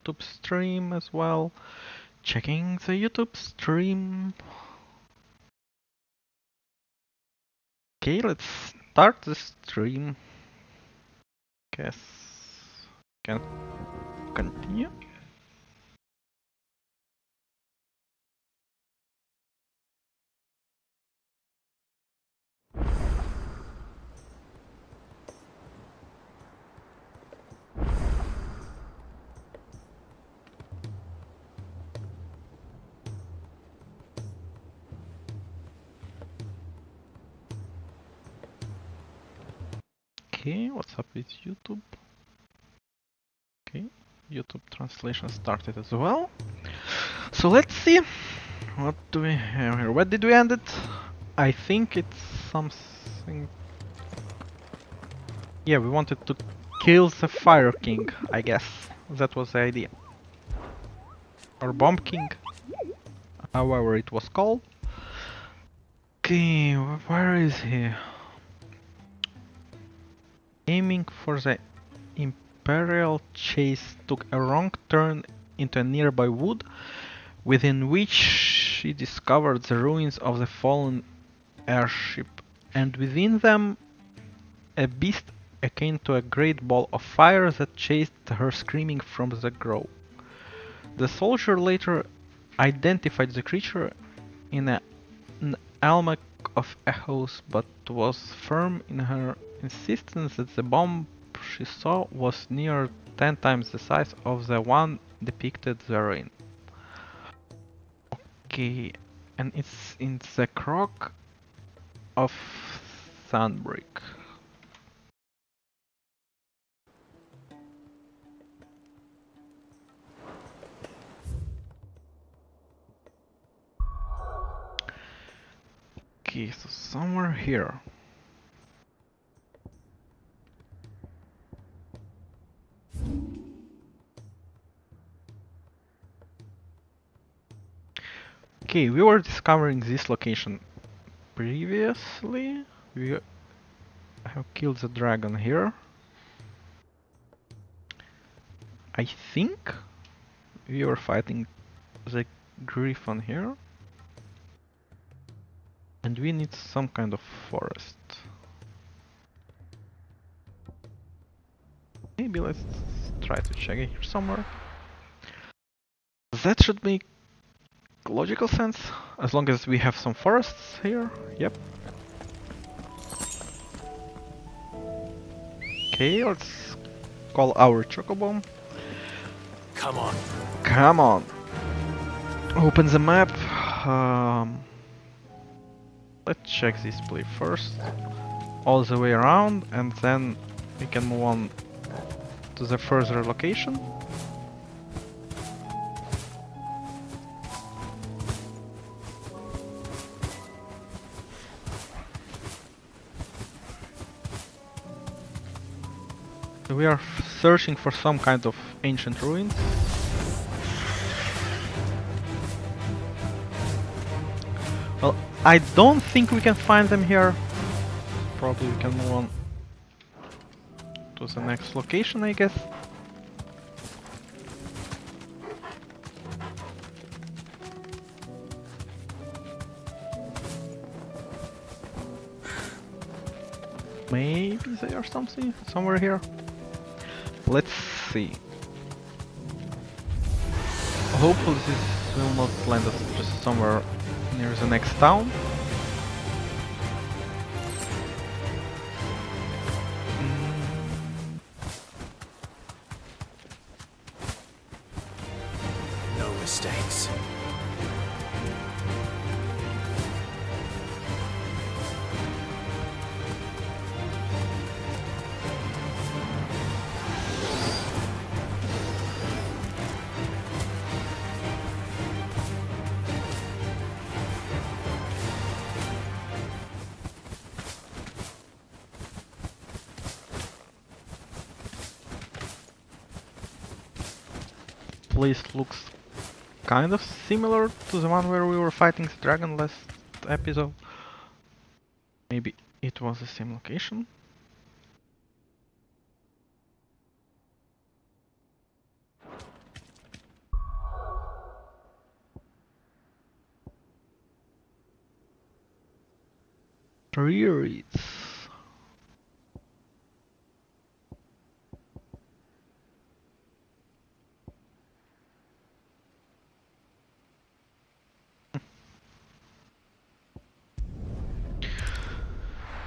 YouTube stream as well. Checking the YouTube stream. Okay, let's start the stream. Guess can continue. Okay, what's up with YouTube? Okay, YouTube translation started as well. So let's see. What do we have here? What did we end it? I think it's something. Yeah, we wanted to kill the Fire King, I guess. That was the idea. Or Bomb King. However it was called. Okay, where is he? Aiming for the Imperial chase took a wrong turn into a nearby wood, within which she discovered the ruins of the fallen airship, and within them a beast akin to a great ball of fire that chased her screaming from the grove. The soldier later identified the creature in an almanac of echoes, but was firm in her insistence that the bomb she saw was near 10 times the size of the one depicted therein. Okay, and it's in the crock of Sunbrick. Okay, so somewhere here. Okay, we were discovering this location previously. We have killed the dragon here. I think we were fighting the griffin here. And we need some kind of forest. Maybe let's try to check it here somewhere. That should make logical sense, as long as we have some forests here. Yep. Okay, let's call our Chocobomb. Come on. Come on. Open the map. Let's check this place first. All the way around, and then we can move on to the further location. We are searching for some kind of ancient ruins. Well, I don't think we can find them here. Probably we can move on to the next location, I guess. Maybe they are something somewhere here. Let's see. Hopefully this will not land us just somewhere near the next town. No mistakes. Place looks kind of similar to the one where we were fighting the dragon last episode. Maybe it was the same location. Reeds.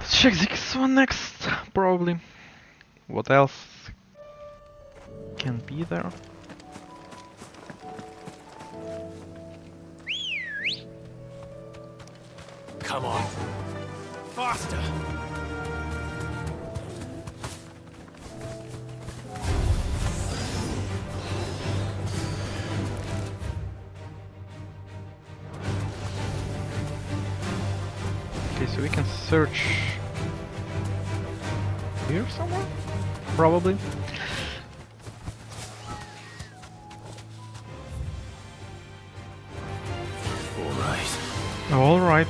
Let's check this one next, probably. What else can be there? Come on. Faster. Okay, so we can search here somewhere? Probably. All right. Alright.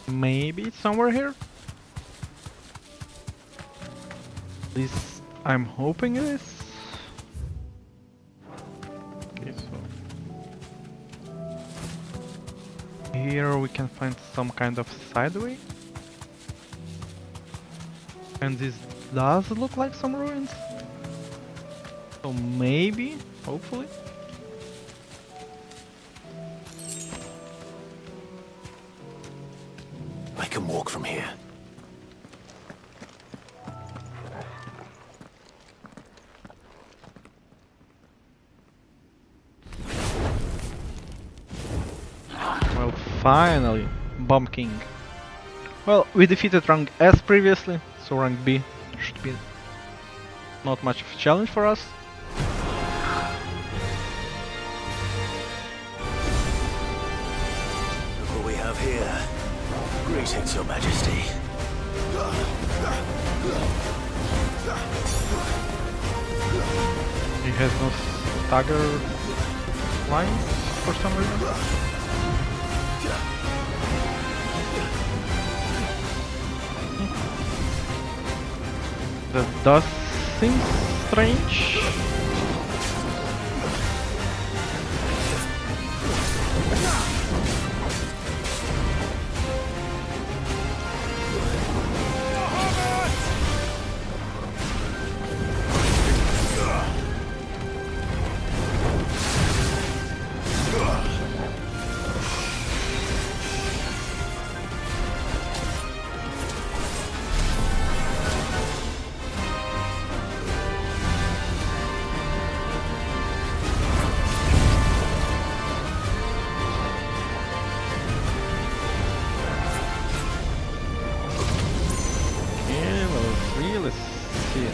Maybe it's somewhere here? At least I'm hoping it is. Okay, so here we can find some kind of sideway. And this does look like some ruins. So maybe, hopefully. I can walk from here. Well, finally, Bomb King. Well, we defeated rank S previously, so rank B should be not much of a challenge for us. Look what we have here. Greetings, Your Majesty. He has no stagger line for some reason. That does seem strange. Let's see.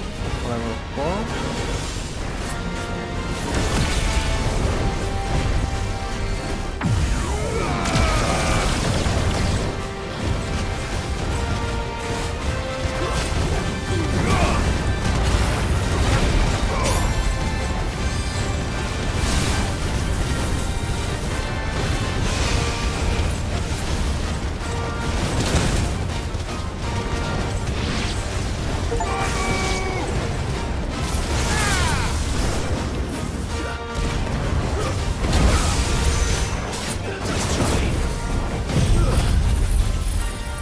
Level 4.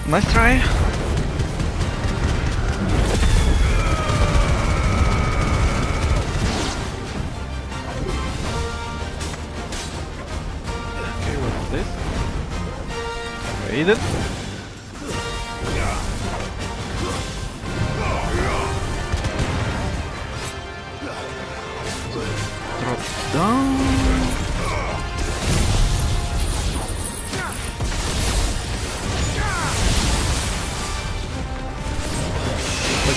Nice try. Okay, what's this? Evaded. Drop down.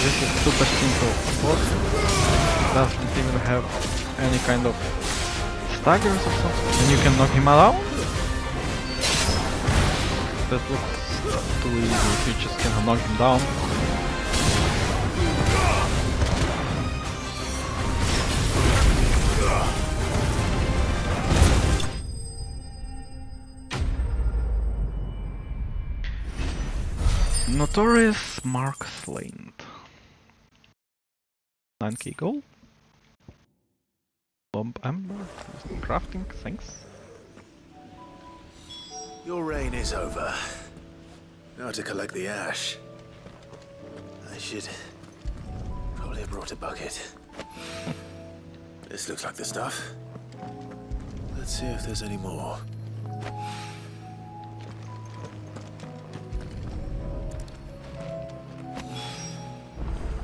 This is super simple boss. Doesn't even have any kind of staggers or something. And you can knock him out? That looks too easy if you just can knock him down. Notorious Mark Slain. 9k gold. Bomb Amber. Crafting, thanks. Your reign is over. Now to collect the ash. I should probably have brought a bucket. This looks like the stuff. Let's see if there's any more.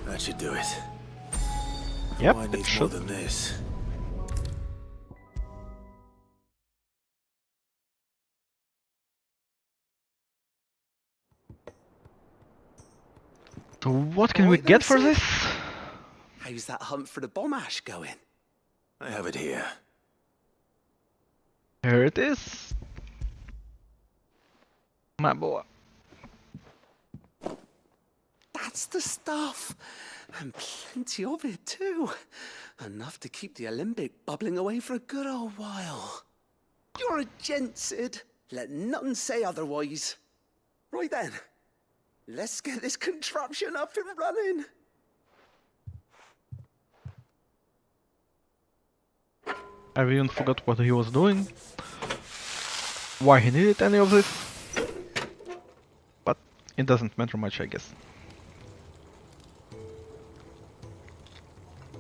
That should do it. Yep, I it need more should. than this. So what can we Alright get then, for Sid. this? How's that hunt for the bomb ash going? I have it here. Here it is. My boy. That's the stuff. And plenty of it too. Enough to keep the Olympic bubbling away for a good old while. You're a gent, Sid. Let nothing say otherwise. Right then. Let's get this contraption up and running. I even forgot what he was doing. Why he needed any of this. But it doesn't matter much, I guess.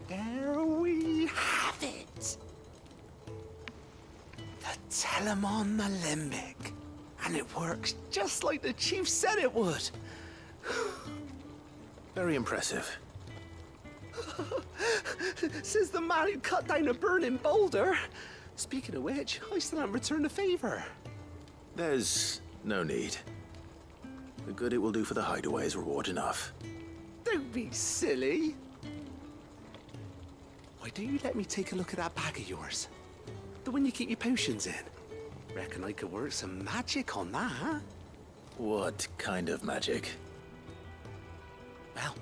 There we have it. The Telemon Alembic. And it works just like the chief said it would. Very impressive. Says the man who cut down a burning boulder. Speaking of which, I still haven't returned the favor. There's no need. The good it will do for the hideaway is reward enough. Don't be silly. Why don't you let me take a look at that bag of yours? The one you keep your potions in. Reckon I could work some magic on that, huh? What kind of magic? Well,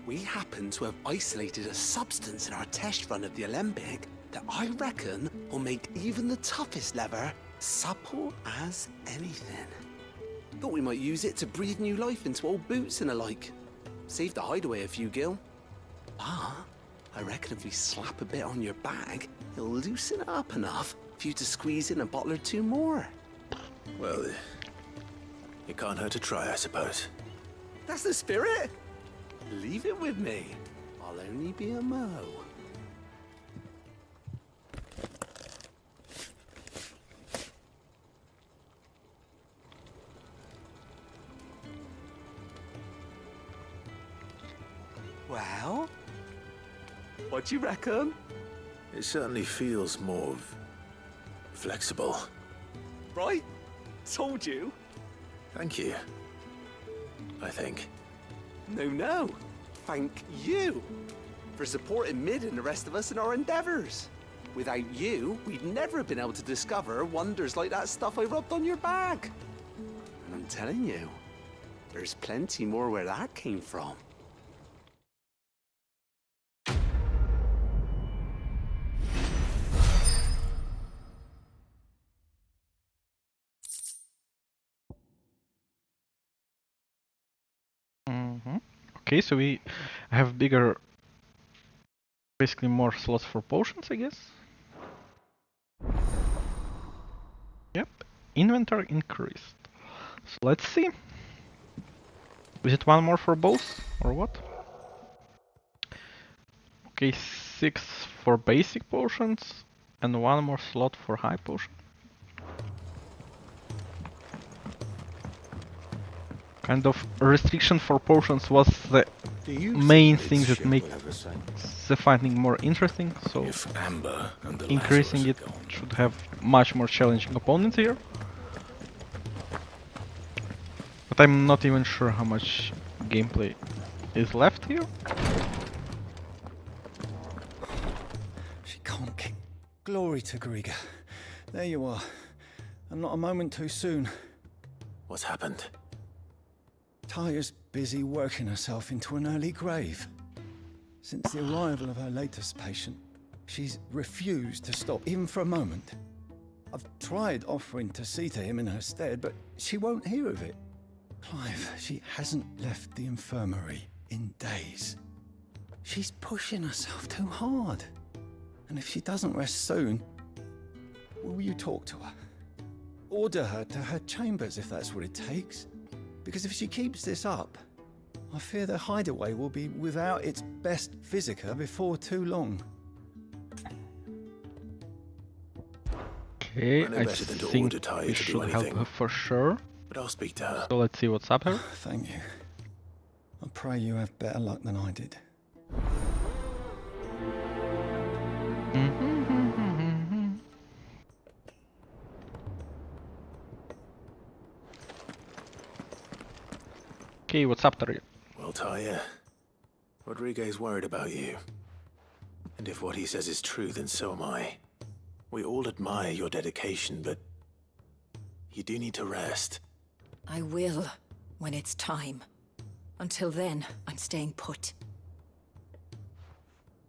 we happen to have isolated a substance in our test run of the Alembic that I reckon will make even the toughest lever supple as anything. Thought we might use it to breathe new life into old boots and the like. Save the hideaway a few gil. Ah, I reckon if we slap a bit on your bag, it'll loosen it up enough for you to squeeze in a bottle or two more. Well, it can't hurt to try, I suppose. That's the spirit. Leave it with me. I'll only be a mo. Well, what do you reckon? It certainly feels more flexible. Right? Told you. Thank you. I think. No. Thank you for supporting Mid and the rest of us in our endeavors. Without you, we'd never have been able to discover wonders like that stuff I rubbed on your bag. And I'm telling you, there's plenty more where that came from. Okay, so we have bigger, basically more slots for potions, I guess. Yep, inventory increased. So let's see. Is it one more for both, or what? Okay, 6 for basic potions, and one more slot for high potion. Kind of restriction for potions was the main thing that makes the fighting more interesting, so If Amber and the increasing Lazarus it are gone. should have much more challenging opponents here. But I'm not even sure how much gameplay is left here. She can't kick. Glory to Griga. There you are. And not a moment too soon. What's happened? Tyre's busy working herself into an early grave. Since the arrival of her latest patient, she's refused to stop, even for a moment. I've tried offering to see to him in her stead, but she won't hear of it. Clive, she hasn't left the infirmary in days. She's pushing herself too hard. And if she doesn't rest soon, will you talk to her? Order her to her chambers if that's what it takes. Because if she keeps this up, I fear the hideaway will be without its best visitor before too long. Okay, I know I better than to think order Talia we to do should help anything. her for sure. But I'll speak to her. So let's see what's up here. Thank you. I pray you have better luck than I did. Okay, what's up there? Well, Talia, Rodriguez worried about you. And if what he says is true, then so am I. We all admire your dedication, but you do need to rest. I will, when it's time. Until then, I'm staying put.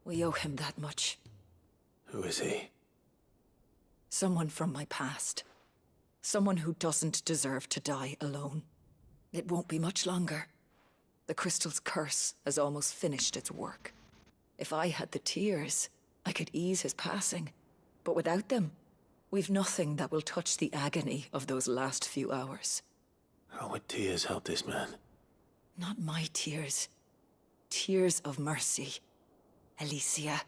We owe him that much. Who is he? Someone from my past. Someone who doesn't deserve to die alone. It won't be much longer. The crystal's curse has almost finished its work. If I had the tears, I could ease his passing. But without them, we've nothing that will touch the agony of those last few hours. How would tears help this man? Not my tears. Tears of mercy. Alicia,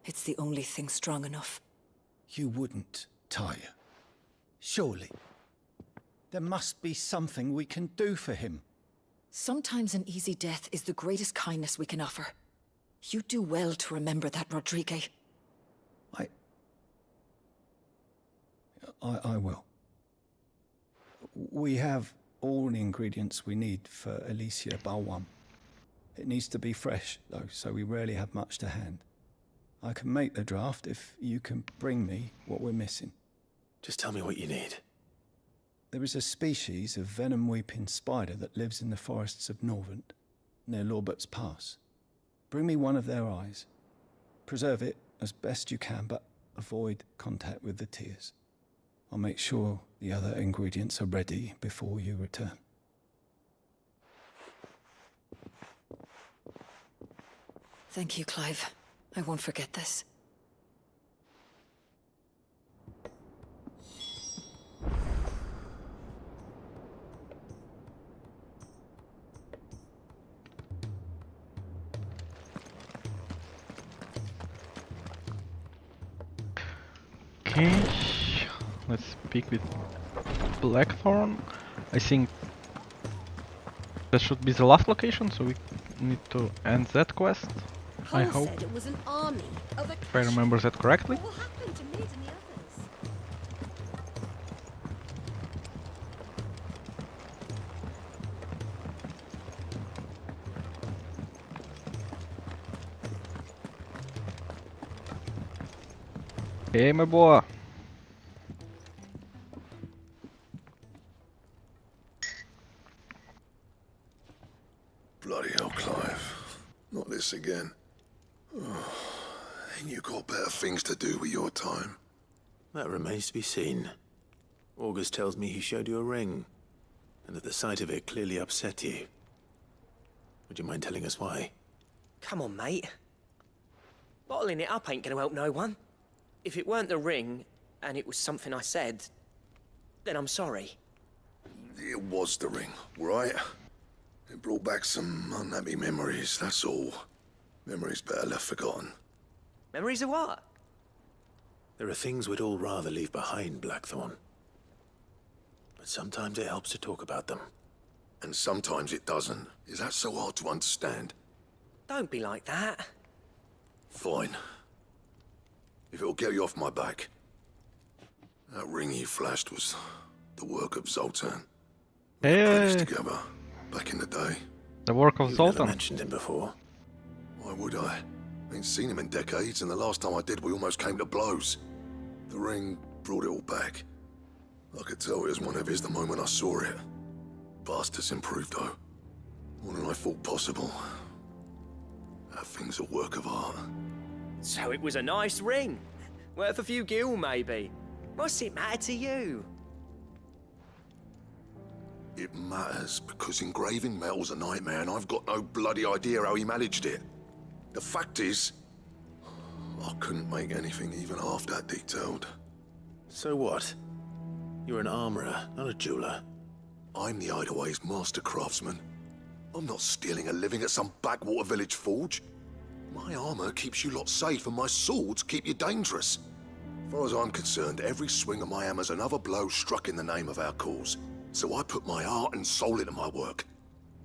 it's the only thing strong enough. You wouldn't, Talia. Surely. There must be something we can do for him. Sometimes an easy death is the greatest kindness we can offer. You do well to remember that, Rodrigue. I will. We have all the ingredients we need for Alicia Balwam. It needs to be fresh, though, so we rarely have much to hand. I can make the draft if you can bring me what we're missing. Just tell me what you need. There is a species of venom-weeping spider that lives in the forests of Norvent, near Lorbert's Pass. Bring me one of their eyes. Preserve it as best you can, but avoid contact with the tears. I'll make sure the other ingredients are ready before you return. Thank you, Clive. I won't forget this. Okay, let's speak with Blackthorn. I think that should be the last location, so we need to end that quest. I hope, Said it was an army of if I remember that correctly. What happened to Mead and the others? Hey, my boy. Bloody hell, Clive. Not this again. Oh, ain't you got better things to do with your time? That remains to be seen. August tells me he showed you a ring, and that the sight of it clearly upset you. Would you mind telling us why? Come on, mate. Bottling it up ain't gonna help no one. If it weren't the ring, and it was something I said, then I'm sorry. It was the ring, right? It brought back some unhappy memories, that's all. Memories better left forgotten. Memories of what? There are things we'd all rather leave behind, Blackthorn. But sometimes it helps to talk about them. And sometimes it doesn't. Is that so hard to understand? Don't be like that. Fine. If it'll get you off my back. That ring you flashed was the work of Zoltan. We apprenticed Hey, together, back in the day. the work of You've never Zoltan. mentioned him before. Why would I? Ain't seen him in decades, and the last time I did, we almost came to blows. The ring brought it all back. I could tell it was one of his the moment I saw it. Bastard's improved, though. More than I thought possible. That thing's a work of art. So it was a nice ring. Worth a few gil, maybe. What's it matter to you? it matters, because engraving metal's a nightmare and I've got no bloody idea how he managed it. The fact is, I couldn't make anything even half that detailed. So what? You're an armorer, not a jeweler. I'm the Hideaway's master craftsman. I'm not stealing a living at some backwater village forge. My armor keeps you lot safe and my swords keep you dangerous. As far as I'm concerned, every swing of my hammer's another blow struck in the name of our cause. So I put my heart and soul into my work.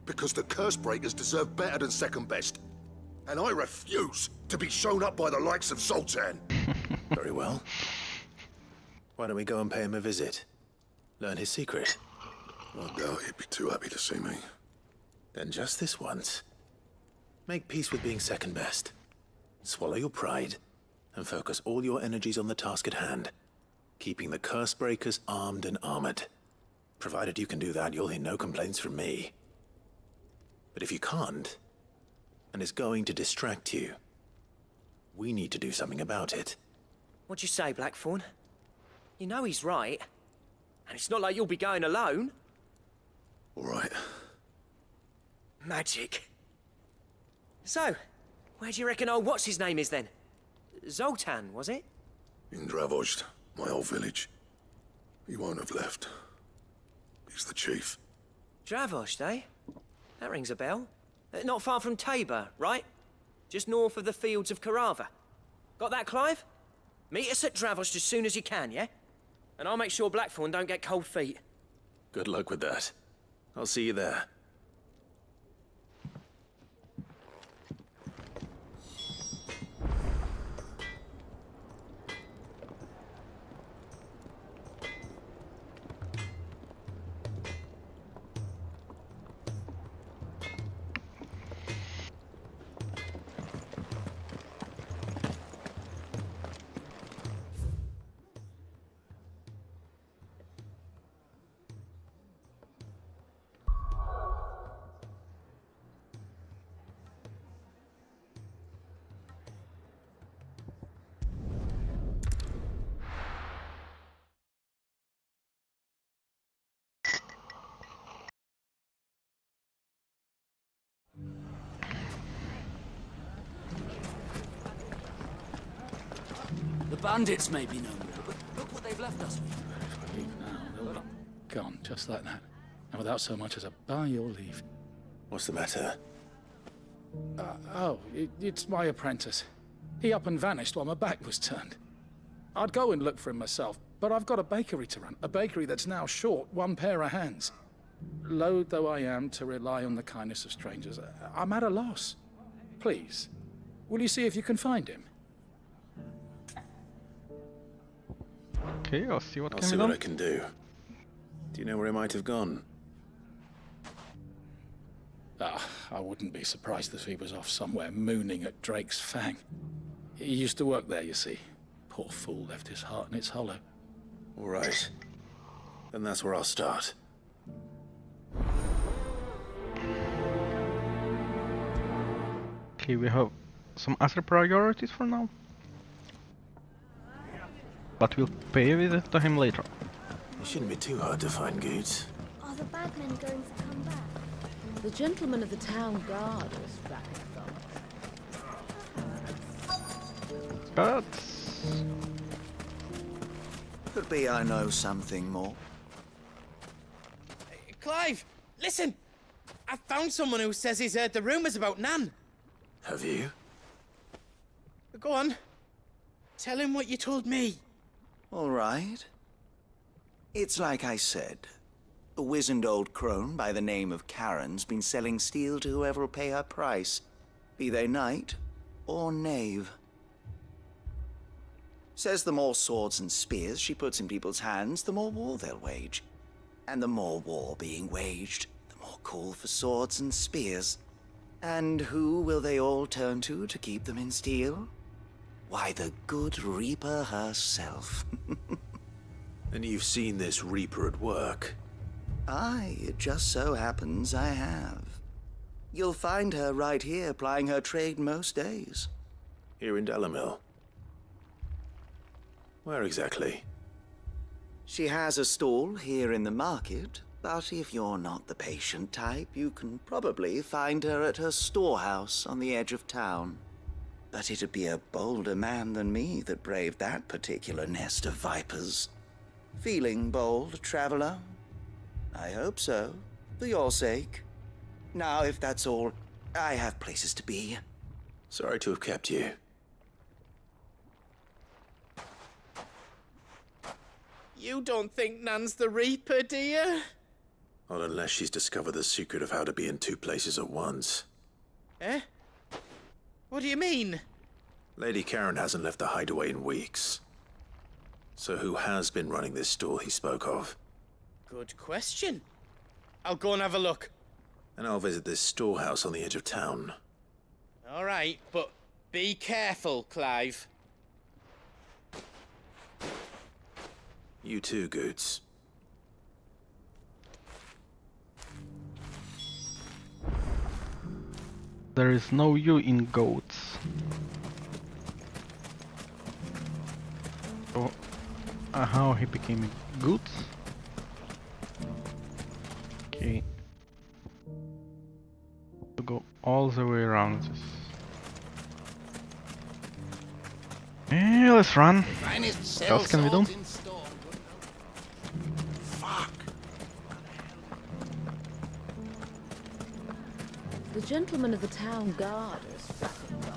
Because the curse breakers deserve better than second best. And I refuse to be shown up by the likes of Zoltan. Very well. Why don't we go and pay him a visit? Learn his secret. I doubt he'd be too happy to see me. Then just this once. Make peace with being second best. Swallow your pride, and focus all your energies on the task at hand. Keeping the curse breakers armed and armored. Provided you can do that, you'll hear no complaints from me. But if you can't, and it's going to distract you, we need to do something about it. What'd you say, Blackthorn? You know he's right. And it's not like you'll be going alone. All right. Magic. So, where do you reckon old what's-his-name is then? Zoltan, was it? In Dravozd, my old village. He won't have left. He's the chief. Dravozd, eh? That rings a bell. Not far from Tabor, right? Just north of the fields of Carava. Got that, Clive? Meet us at Dravozd as soon as you can, yeah? And I'll make sure Blackthorn don't get cold feet. Good luck with that. I'll see you there. The bandits may be no more, but look what they've left us with. If I leave now, they'll be gone, just like that. And without so much as a by your leave. What's the matter? It's my apprentice. He up and vanished while my back was turned. I'd go and look for him myself, but I've got a bakery to run. A bakery that's now short one pair of hands. Loath though I am to rely on the kindness of strangers, I'm at a loss. Please, will you see if you can find him? Okay, I'll see what I'll can see be what done. I can do. Do you know where he might have gone? I wouldn't be surprised if he was off somewhere mooning at Drake's Fang. He used to work there, you see. Poor fool left his heart in its hollow. All right. Then that's where I'll start. Okay, we have some other priorities for now. But we'll pay a visit to him later. It shouldn't be too hard to find Goods. Are the bad men going to come back? The gentleman of the town guard was back, But Could be I know something more. Clive, listen! I found someone who says he's heard the rumours about Nan. Have you? Go on. Tell him what you told me. All right. It's like I said. A wizened old crone by the name of Karen's been selling steel to whoever will pay her price, be they knight or knave. Says the more swords and spears she puts in people's hands, the more war they'll wage. And the more war being waged, the more call for swords and spears. And who will they all turn to keep them in steel? Why, the good Reaper herself. And you've seen this Reaper at work? Aye, it just so happens I have. You'll find her right here plying her trade most days. Here in Delamil? Where exactly? She has a stall here in the market, But if you're not the patient type, you can probably find her at her storehouse on the edge of town. But it'd be a bolder man than me that braved that particular nest of vipers. Feeling bold, traveler? I hope so, for your sake. Now, if that's all, I have places to be. Sorry to have kept you. You don't think Nan's the Reaper, do you? Not unless she's discovered the secret of how to be in two places at once. Eh? What do you mean? Lady Karen hasn't left the hideaway in weeks. So who has been running this stall he spoke of? Good question. I'll go and have a look. And I'll visit this storehouse on the edge of town. All right, but be careful, Clive. You too, Goots. There is no U in goats. So, how he became Goots? Okay. To go all the way around this. Yeah, let's run. What else can we do? The gentleman of the town guard is fucking rubbish.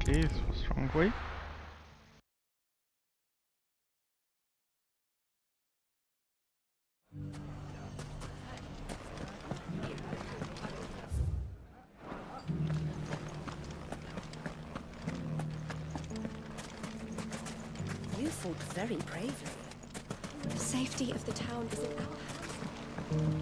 Okay, this was the wrong way. You fought very bravely. The safety of the town is in our hands.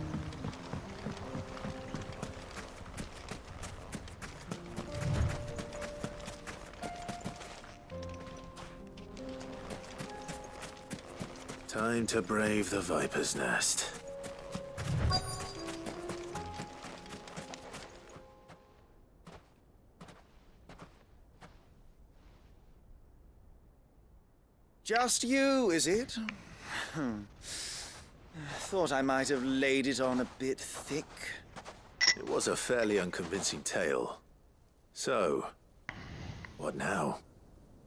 Time to brave the Viper's Nest. Just you, is it? Thought I might have laid it on a bit thick. It was a fairly unconvincing tale. So, what now?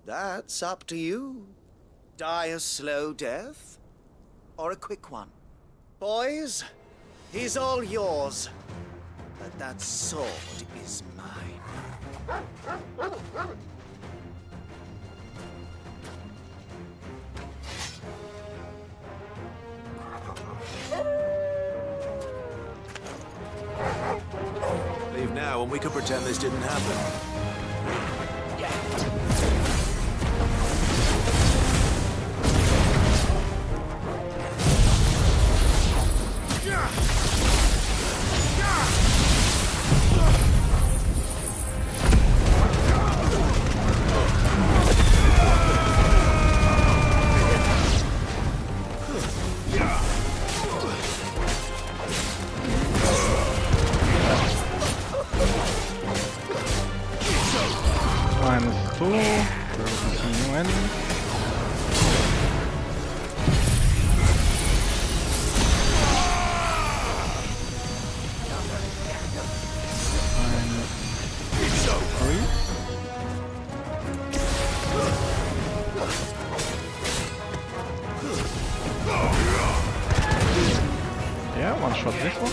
That's up to you. Die a slow death, or a quick one. Boys, he's all yours. But that sword is mine. Leave now and we can pretend this didn't happen. -2. There will be new enemies. Yeah, one shot this one.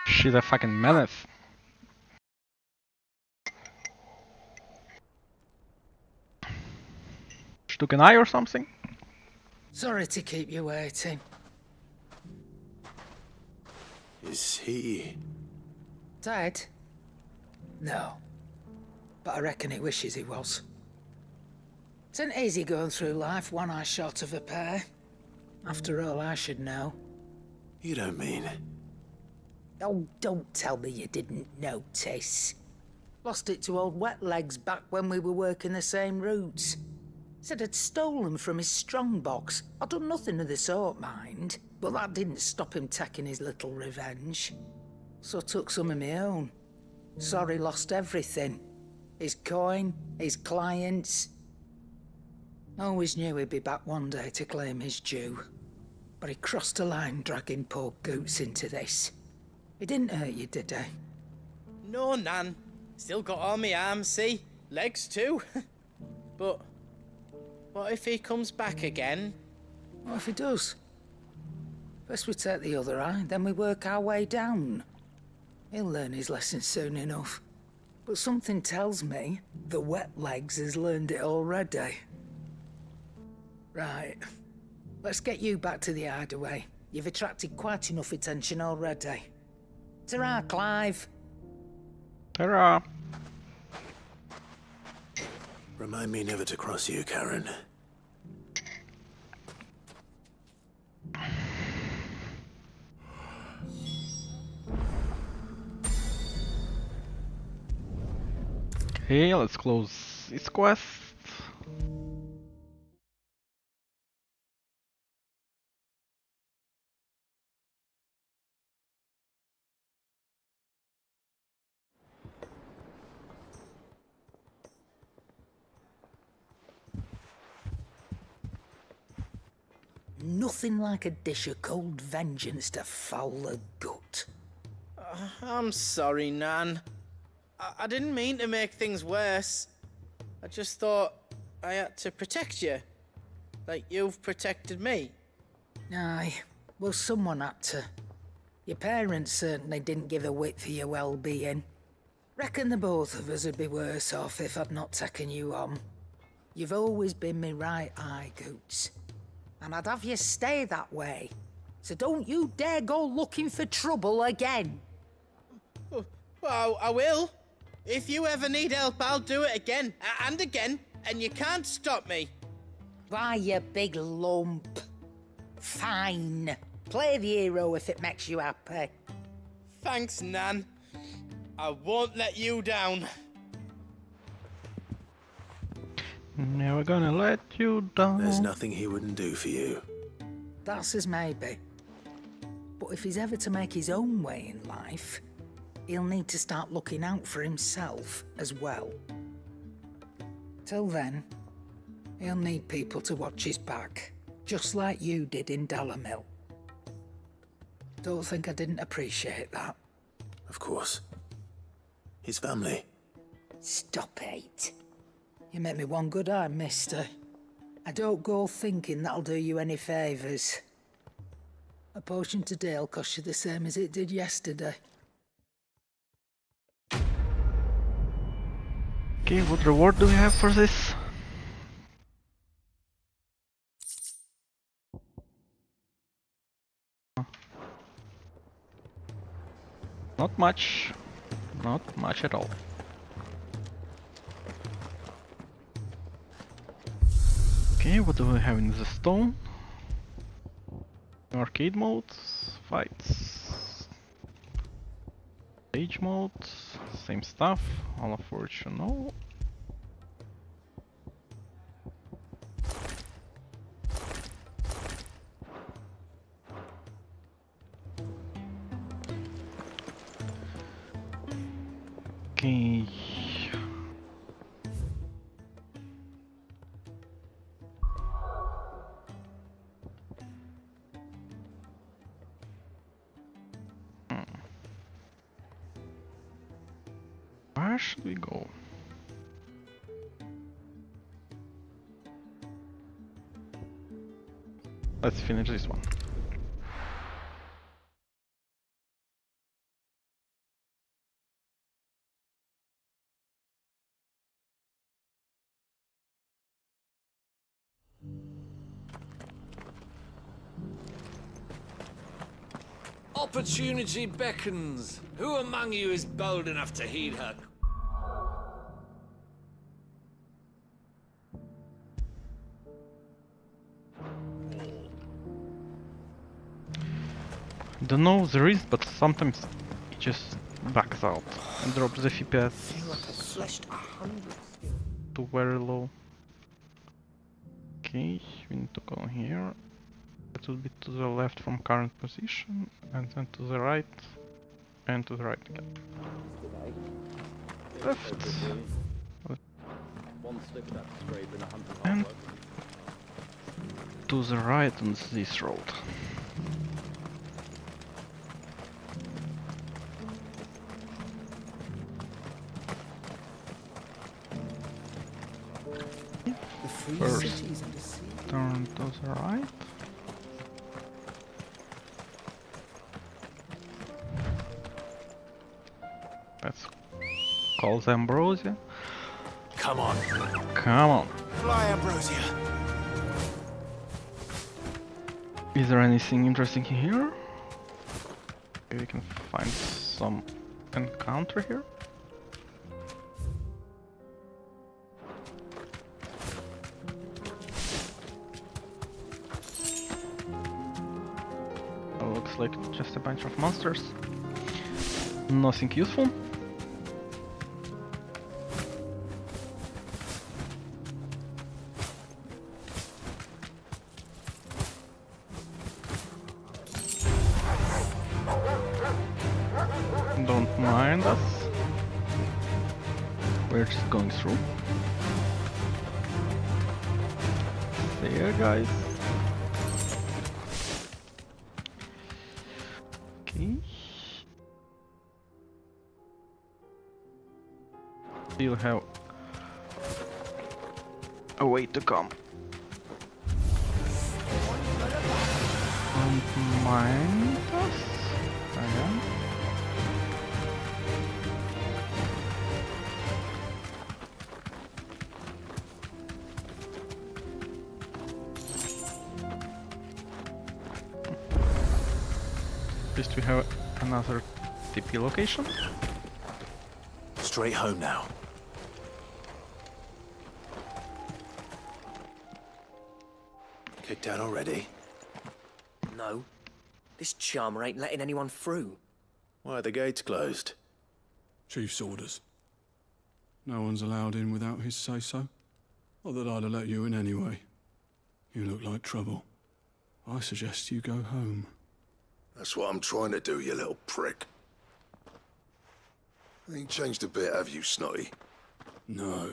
She's a fucking menace. She took an eye or something? Sorry to keep you waiting. Is he... Dead? No. But I reckon he wishes he was. It isn't easy going through life one eye short of a pair. After all, I should know. You don't mean... Oh, don't tell me you didn't notice. Lost it to old Wet Legs back when we were working the same routes. Said I'd stolen from his strongbox. I'd done nothing of the sort, mind. But that didn't stop him taking his little revenge. So I took some of my own. Sorry, lost everything. His coin, his clients. Always knew he'd be back one day to claim his due. But he crossed a line dragging poor Goots into this. He didn't hurt you, did he? No, Nan. Still got all my arms, see? Legs too. But what if he comes back again? What if he does? First we take the other eye, then we work our way down. He'll learn his lesson soon enough. But something tells me the Wet Legs has learned it already. Right. Let's get you back to the hideaway. You've attracted quite enough attention already. Ta-ra, Clive. Ta-ra. Remind me never to cross you, Karen. Okay, let's close this quest. Nothing like a dish of cold vengeance to foul the gut. I'm sorry, Nan. I didn't mean to make things worse. I just thought I had to protect you. Like you've protected me. Aye, well, someone had to. Your parents certainly didn't give a whit for your well-being. Reckon the both of us would be worse off if I'd not taken you on. You've always been me right eye, Goots. And I'd have you stay that way. So don't you dare go looking for trouble again. Well, I will. If you ever need help, I'll do it again and again, and you can't stop me. Why, you big lump. Fine. Play the hero if it makes you happy. Thanks, Nan. I won't let you down. Never gonna let you down. There's nothing he wouldn't do for you. That's as maybe. But if he's ever to make his own way in life, he'll need to start looking out for himself as well. Till then, he'll need people to watch his back, just like you did in Dalamil. Don't think I didn't appreciate that. Of course. His family. Stop it. You make me one good eye, mister. I don't go thinking that'll do you any favours. A potion today'll cost you the same as it did yesterday. Okay, what reward do we have for this? Not much. Not much at all. Okay, what do we have in the stone? Arcade mode, fights, stage mode, same stuff, all of which you know. Okay. Where should we go? Let's finish this one. Opportunity beckons. Who among you is bold enough to heed her? Don't know the reason, but sometimes it just backs out and drops the FPS to very low. Okay, we need to go here. It will be to the left from current position, and then to the right, and to the right again. Left. And to the right on this road. First, turn to the right. Let's call the Ambrosia. Come on. Come on. Fly, Ambrosia. Is there anything interesting here? Maybe we can find some encounter here. Looks like just a bunch of monsters. Nothing useful. Don't mind us. We're just going through. See ya, guys. Okay. Still have a way to come. Don't mind us. Again. At least we have another TP location. Straight home now. Kicked out already? No. This charmer ain't letting anyone through. Why are the gates closed? Chief's orders. No one's allowed in without his say-so. Not that I'd have let you in anyway. You look like trouble. I suggest you go home. That's what I'm trying to do, you little prick. Ain't changed a bit, have you, Snotty? No.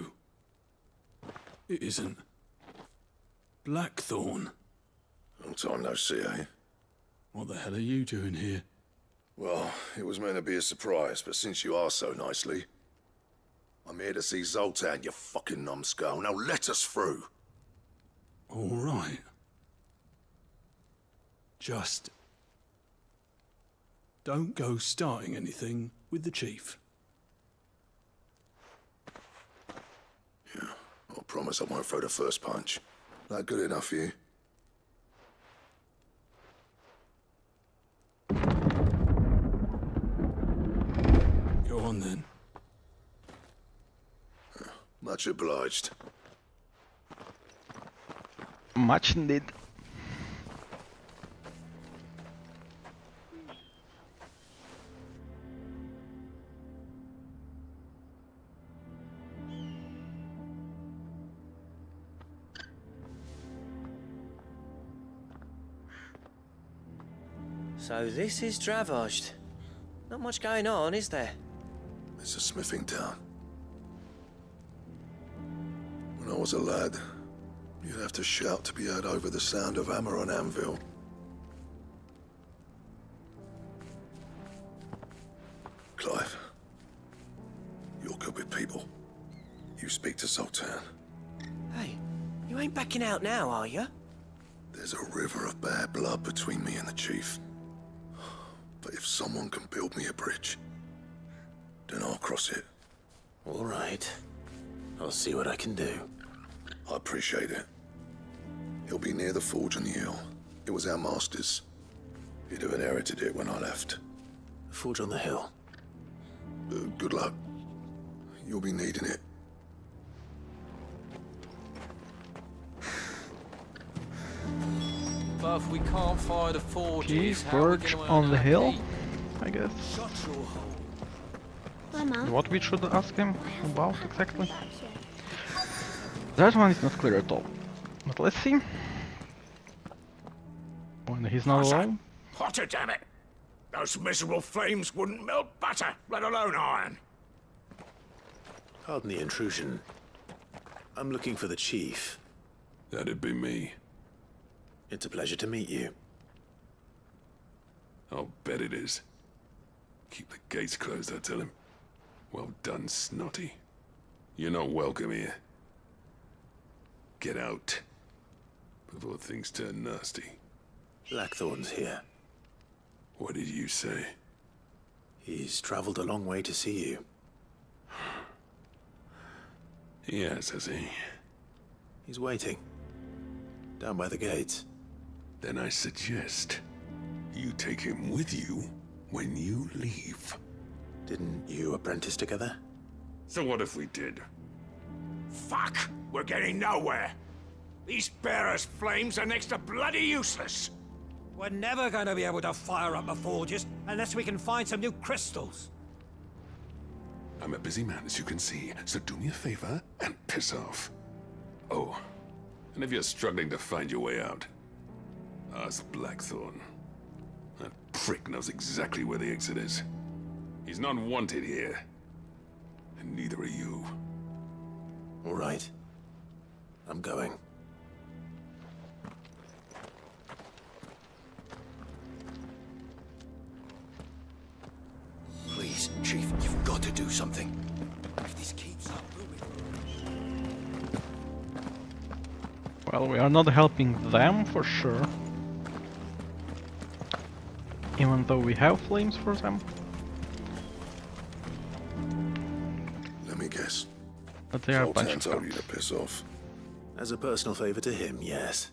It isn't. Blackthorn. Long time no see, eh? What the hell are you doing here? Well, it was meant to be a surprise, but since you are so nicely, I'm here to see Zoltan, you fucking numbskull. Now let us through. All right. Just don't go starting anything with the chief. Yeah, I promise I won't throw the first punch. That good enough for you? Go on then. Much obliged. Much indeed. So this is Dravosht. Not much going on, is there? It's a smithing town. When I was a lad, you'd have to shout to be heard over the sound of hammer on anvil. Clive, you're good with people. You speak to Zoltan. Hey, you ain't backing out now, are you? There's a river of bad blood between me and the chief. But if someone can build me a bridge, then I'll cross it. All right. I'll see what I can do. I appreciate it. He'll be near the forge on the hill. It was our master's. You'd have inherited it when I left. The forge on the hill. Good luck. You'll be needing it. But if we can't fire the forges, Okay, how are we forge gonna on earn the our hill, keep? I guess. Shut your hole. Mama. What we should ask him about exactly? That one is not clear at all. But let's see. When he's not alone. Hotter, damn it! Those miserable flames wouldn't melt butter, let alone iron. Pardon the intrusion. I'm looking for the chief. That'd be me. It's a pleasure to meet you. I'll bet it is. Keep the gates closed, I tell him. Well done, Snotty. You're not welcome here. Get out. Before things turn nasty. Blackthorn's here. What did you say? He's traveled a long way to see you. Yes, has he? He's waiting. Down by the gates. Then I suggest you take him with you when you leave. Didn't you apprentice together? So what if we did? Fuck! We're getting nowhere. These bearers' flames are next to bloody useless. We're never going to be able to fire up the forges unless we can find some new crystals. I'm a busy man, as you can see, so do me a favor and piss off. Oh, and if you're struggling to find your way out, ask Blackthorn. That prick knows exactly where the exit is. He's not wanted here. And neither are you. All right. I'm going. Please, Chief, you've got to do something. If this keeps up, Well, we are not helping them for sure. Even though we have flames for them. Let me guess. But they are a bunch Zoltan of told you helps. to piss off. As a personal favor to him, yes.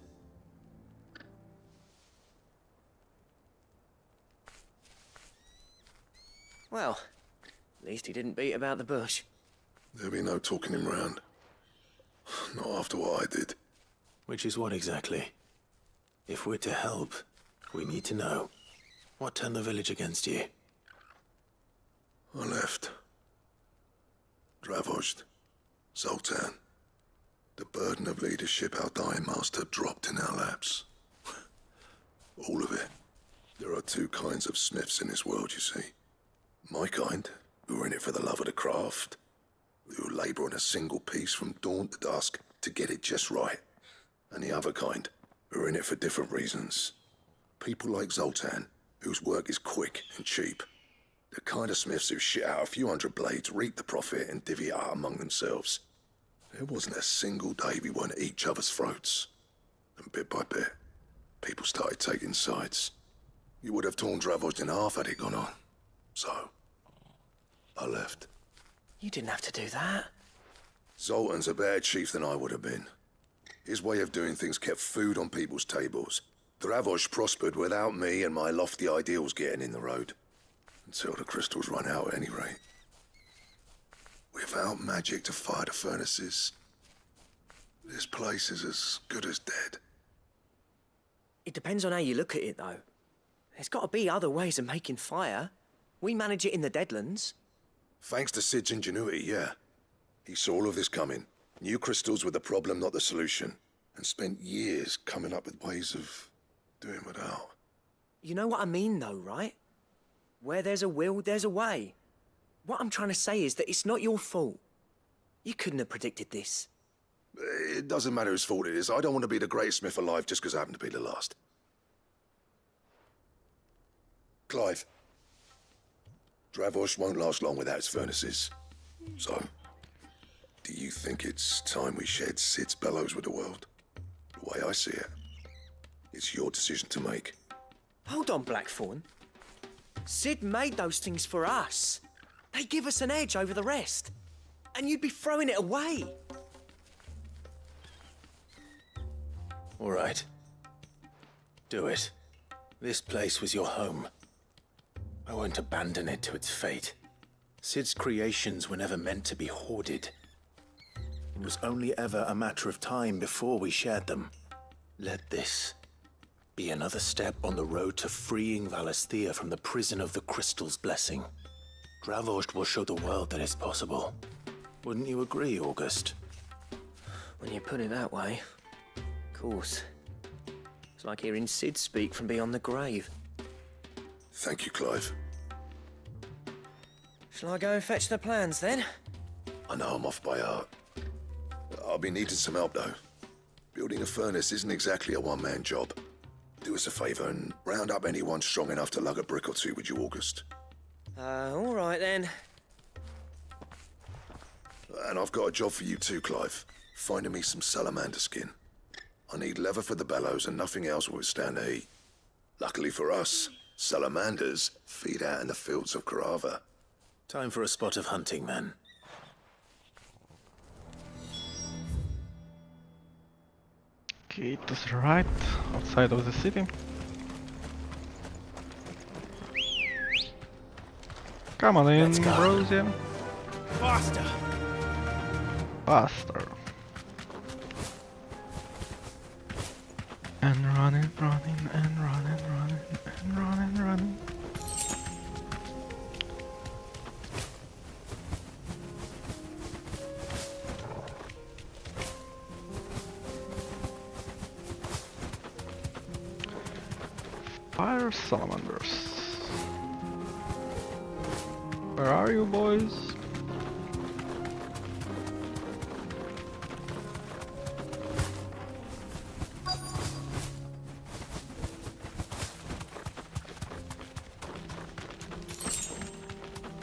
Well, at least he didn't beat about the bush. There'll be no talking him round. Not after what I did. Which is what exactly? If we're to help, we need to know. What turned the village against you? I left. Dravozd. Zoltan. The burden of leadership our dying master dropped in our laps. All of it. There are two kinds of smiths in this world, you see. My kind, who are in it for the love of the craft, who labour on a single piece from dawn to dusk to get it just right. And the other kind, who are in it for different reasons. People like Zoltan, whose work is quick and cheap. The kind of smiths who shit out a few hundred blades, reap the profit, and divvy it out among themselves. There wasn't a single day we weren't at each other's throats. And bit by bit, people started taking sides. You would have torn Dravozd in half had it gone on. So, I left. You didn't have to do that. Zoltan's a better chief than I would have been. His way of doing things kept food on people's tables. Dravozd prospered without me and my lofty ideals getting in the road. Until the crystals run out at any rate. Without magic to fire the furnaces, this place is as good as dead. It depends on how you look at it, though. There's got to be other ways of making fire. We manage it in the Deadlands. Thanks to Sid's ingenuity, yeah. He saw all of this coming. Knew crystals were the problem, not the solution. And spent years coming up with ways of doing without. You know what I mean, though, right? Where there's a will, there's a way. What I'm trying to say is that it's not your fault. You couldn't have predicted this. It doesn't matter whose fault it is. I don't want to be the greatest smith alive just because I happen to be the last. Clive. Dravozd won't last long without its furnaces. So, do you think it's time we shed Sid's bellows with the world? The way I see it, it's your decision to make. Hold on, Blackthorn. Sid made those things for us. They give us an edge over the rest. And you'd be throwing it away. All right. Do it. This place was your home. I won't abandon it to its fate. Sid's creations were never meant to be hoarded. It was only ever a matter of time before we shared them. Let this be another step on the road to freeing Valisthea from the prison of the Crystal's blessing. Dravost will show the world that it's possible. Wouldn't you agree, August? When you put it that way, of course. It's like hearing Sid speak from beyond the grave. Thank you, Clive. Shall I go and fetch the plans then? I know I'm off by heart. I'll be needing some help, though. Building a furnace isn't exactly a one-man job. Do us a favour and round up anyone strong enough to lug a brick or two, would you, August? All right then. And I've got a job for you too, Clive. Finding me some salamander skin. I need leather for the bellows and nothing else will withstand the heat. Luckily for us, salamanders feed out in the fields of Carava. Time for a spot of hunting, then. Okay, to the right, outside of the city. Come on in, Rosie. Faster! Faster. And running, running, and running, running, and running, running. Fire salamanders. Where are you, boys?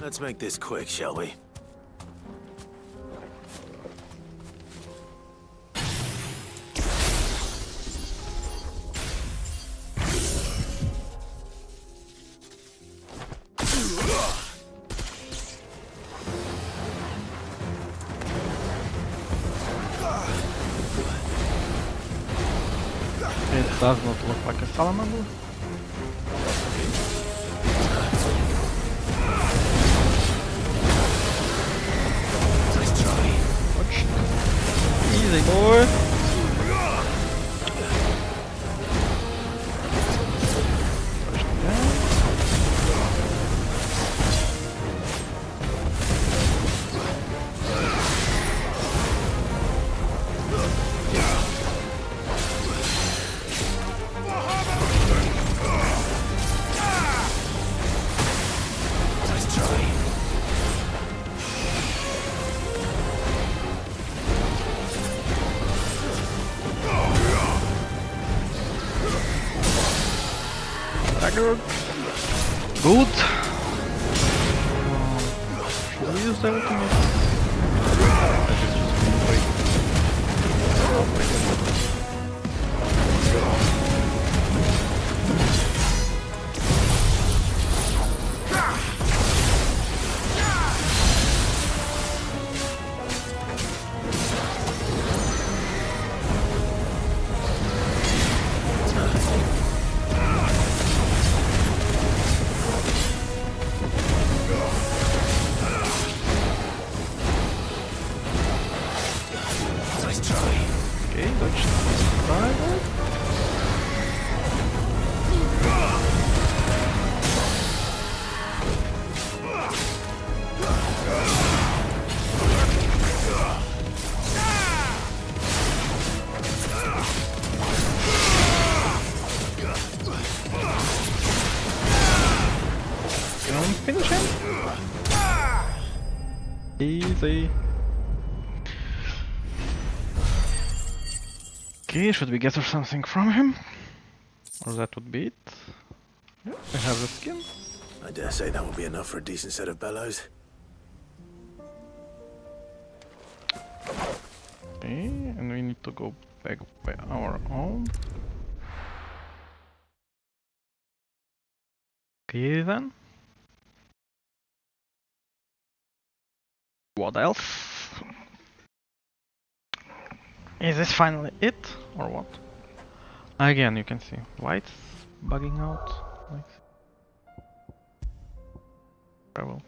Let's make this quick, shall we? It does not look like a salamander. Easy, boy. Dagger. Good. Should we use the ultimate? Okay, dodge driver. Can we finish him? Easy. Okay, should we gather something from him? Or that would be it? Yeah, we have the skin. I dare say that will be enough for a decent set of bellows. Okay, and we need to go back by our own. Okay then. What else? Is this finally it, or what? Again, you can see white bugging out. Like, travel.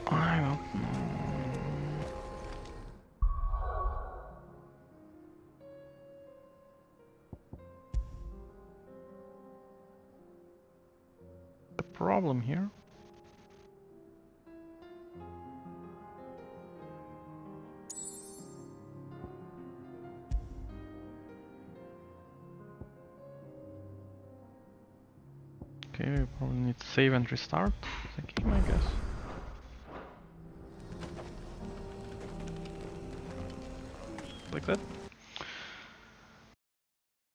I don't know. The problem here. Okay, we probably need to save and restart the game, I guess. Like that.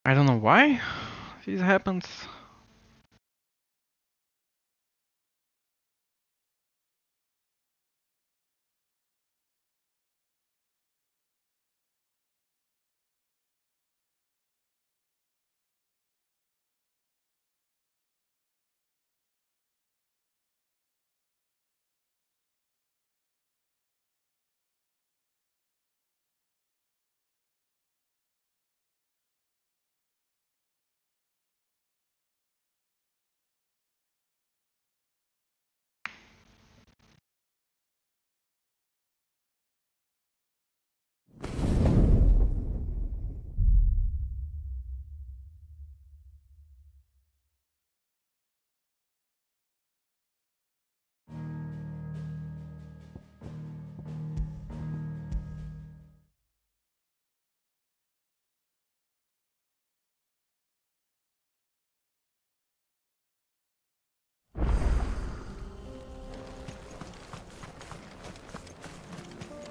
I don't know why this happens.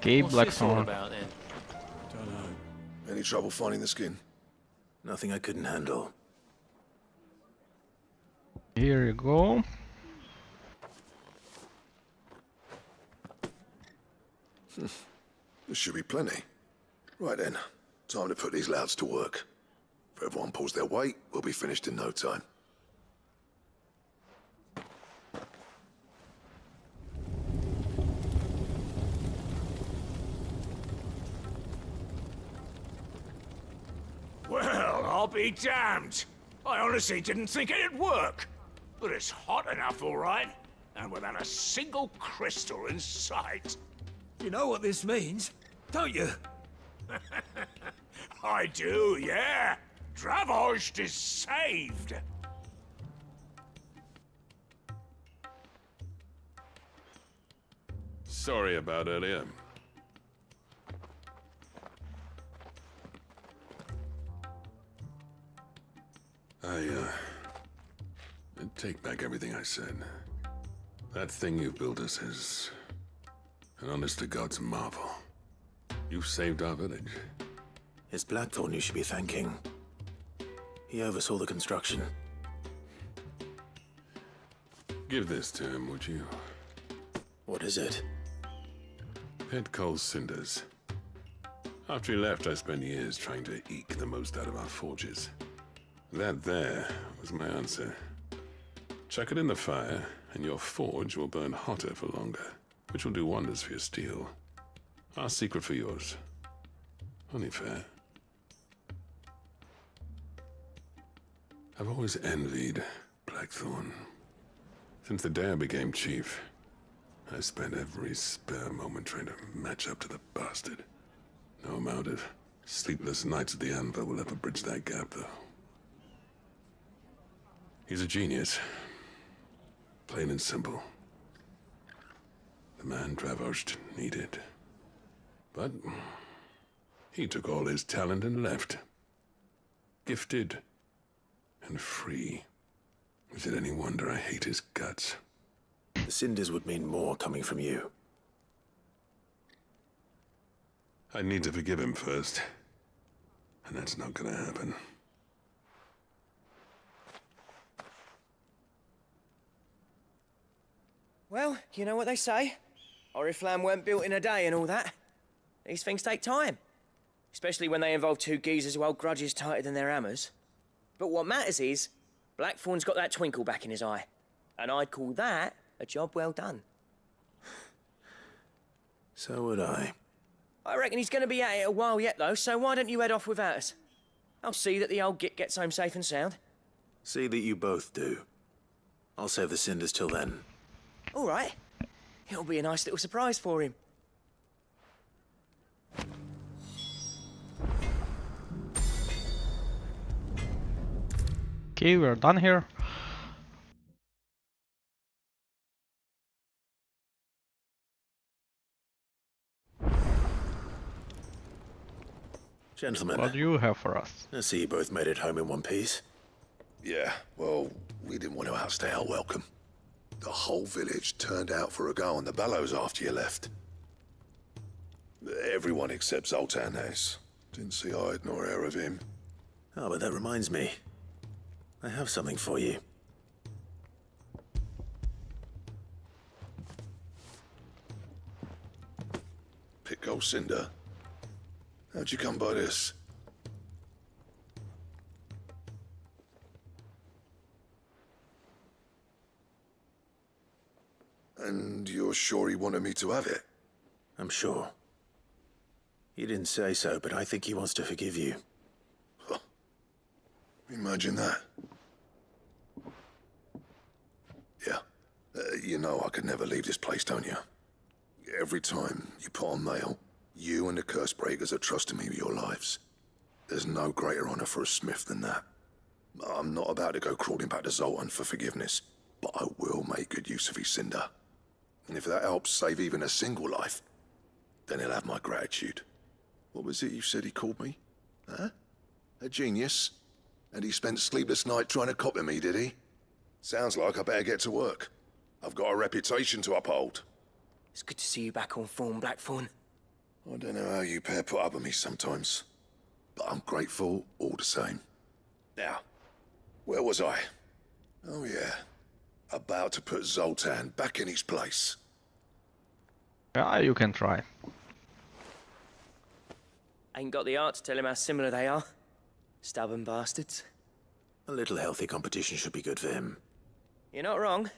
Okay, What's this all about then? Don't know. Any trouble finding the skin? Nothing I couldn't handle. Here you go. This should be plenty. Right then, time to put these louts to work. If everyone pulls their weight, we'll be finished in no time. Well, I'll be damned. I honestly didn't think it'd work. But it's hot enough, all right. And without a single crystal in sight. You know what this means, don't you? I do, yeah. Dravost is saved. Sorry about earlier. I take back everything I said. That thing you built us is an honest-to-God's marvel. You saved our village. It's Blackthorn you should be thanking. He oversaw the construction. Give this to him, would you? What is it? Pet Cole's cinders. After he left, I spent years trying to eke the most out of our forges. That there was my answer. Chuck it in the fire, and your forge will burn hotter for longer, which will do wonders for your steel. Our secret for yours. Only fair. I've always envied Blackthorn. Since the day I became chief, I spent every spare moment trying to match up to the bastard. No amount of sleepless nights at the anvil will ever bridge that gap, though. He's a genius. Plain and simple. The man Dravost needed. But he took all his talent and left. Gifted and free. Is it any wonder I hate his guts? The cinders would mean more coming from you. I need to forgive him first. And that's not gonna happen. Well, you know what they say. Oriflamme weren't built in a day and all that. These things take time. Especially when they involve two geezers who hold grudges tighter than their hammers. But what matters is, Blackthorn's got that twinkle back in his eye. And I'd call that a job well done. So would I. I reckon he's going to be at it a while yet, though, so why don't you head off without us? I'll see that the old git gets home safe and sound. See that you both do. I'll save the cinders till then. All right. It'll be a nice little surprise for him. Okay, we're done here. Gentlemen. What do you have for us? I see you both made it home in one piece. Yeah, well, we didn't want to outstay our welcome. The whole village turned out for a go on the bellows after you left. Everyone except Zoltan has. Didn't see hide nor hair of him. Oh, but that reminds me. I have something for you. Pick old Cinder. How'd you come by this? And you're sure he wanted me to have it? I'm sure. He didn't say so, but I think he wants to forgive you. Huh. Imagine that. Yeah. You know I could never leave this place, don't you? Every time you put on mail, you and the curse breakers are trusting me with your lives. There's no greater honor for a smith than that. I'm not about to go crawling back to Zoltan for forgiveness, but I will make good use of his cinder. And if that helps save even a single life, then he'll have my gratitude. What was it you said he called me? Huh? A genius? And he spent sleepless night trying to copy me, did he? Sounds like I better get to work. I've got a reputation to uphold. It's good to see you back on form, Blackthorn. I don't know how you pair put up with me sometimes, but I'm grateful all the same. Now, where was I? Oh yeah, about to put Zoltan back in his place. Yeah, you can try. Ain't got the art to tell him how similar they are. Stubborn bastards. A little healthy competition should be good for him. You're not wrong.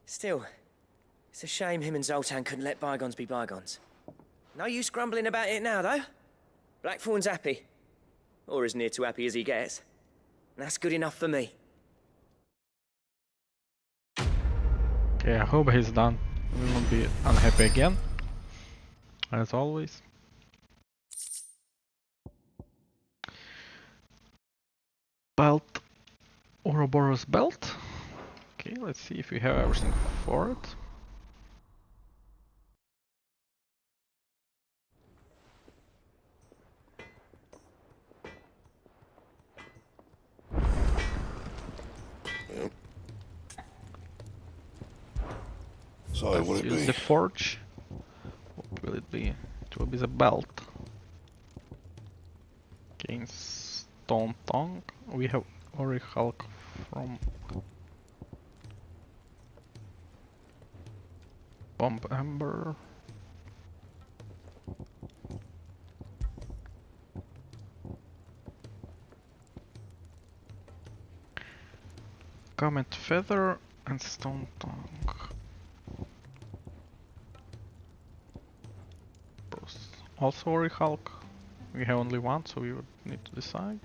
Still, it's a shame him and Zoltan couldn't let bygones be bygones. No use grumbling about it now, though. Blackthorn's happy. Or as near to happy as he gets. And that's good enough for me. Okay, I hope he's done. We won't be unhappy again. As always. Belt. Ouroboros belt. Okay, let's see if we have everything for it. Yep. So Let's will it use be? the forge. What will it be? It will be the belt. Against Stone Tongue. We have Ori Hulk from Bomb Ember. Comet Feather and Stone Tongue. Also Ori Hulk. We have only one, so we would need to decide.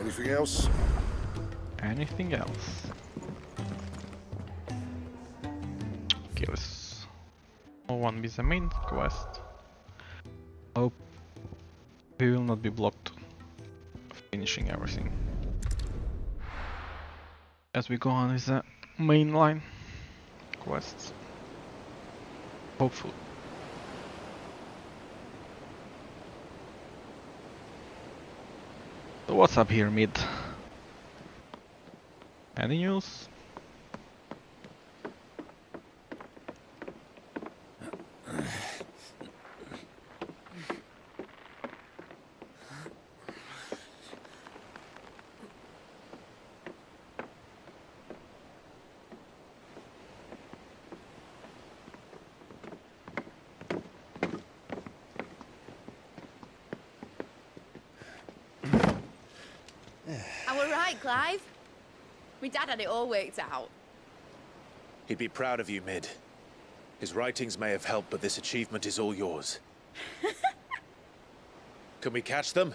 Anything else? Anything else? Okay, let's... one be the main quest. Hope we will not be blocked finishing everything. As we go on with the main line quests. Hopefully. So what's up here, mid? Any news? I were right, Clive. My dad had it all worked out. He'd be proud of you, Mid. His writings may have helped, but this achievement is all yours. Can we catch them?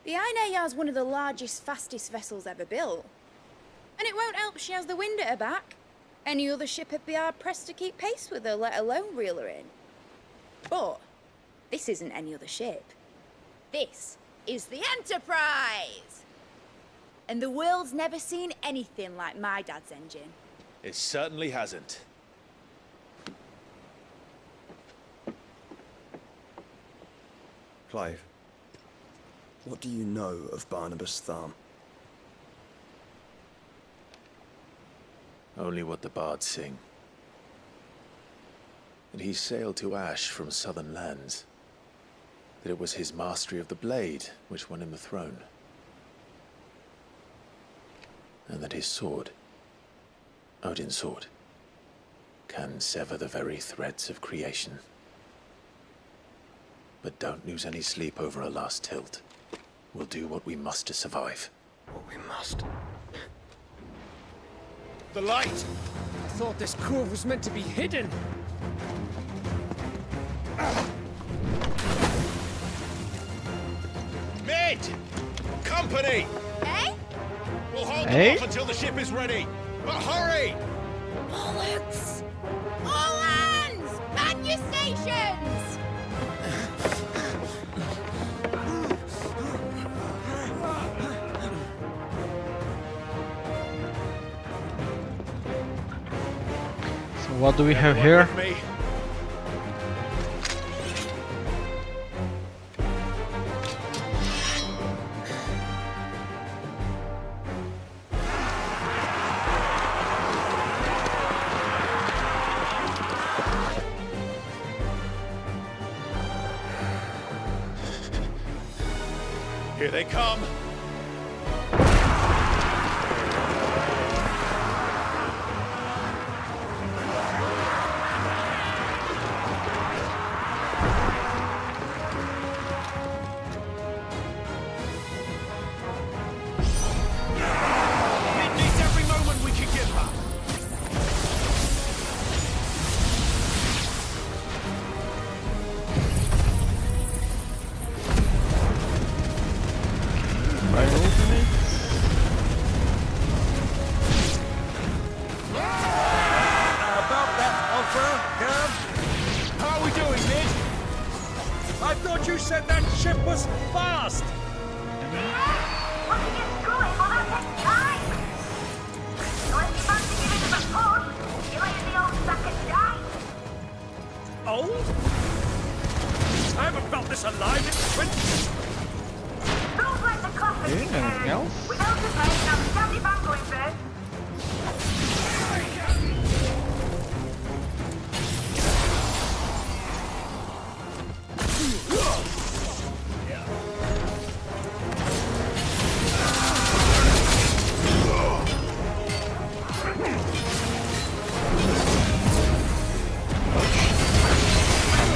The Ainayar's one of the largest, fastest vessels ever built. And it won't help she has the wind at her back. Any other ship would be hard-pressed to keep pace with her, let alone reel her in. But this isn't any other ship. This is the Enterprise! And the world's never seen anything like my dad's engine. It certainly hasn't. Clive, what do you know of Barnabas Tharm? Only what the bards sing. That he sailed to Ash from southern lands. That it was his mastery of the blade which won him the throne. And that his sword, Odin's sword, can sever the very threads of creation. But don't lose any sleep over a last tilt. We'll do what we must to survive. What we must. The light! I thought this cove was meant to be hidden. Mid! Company! Eh? We'll hold Eh? them off until the ship is ready. But hurry! Bollocks! All hands! Man your stations! So what do we have here? With me. Here they come. It needs every moment we can give her. About that offer, Gab? How are we doing, Mid? I thought you said that ship was fast! Old? I haven't felt this alive in 20... Anything else?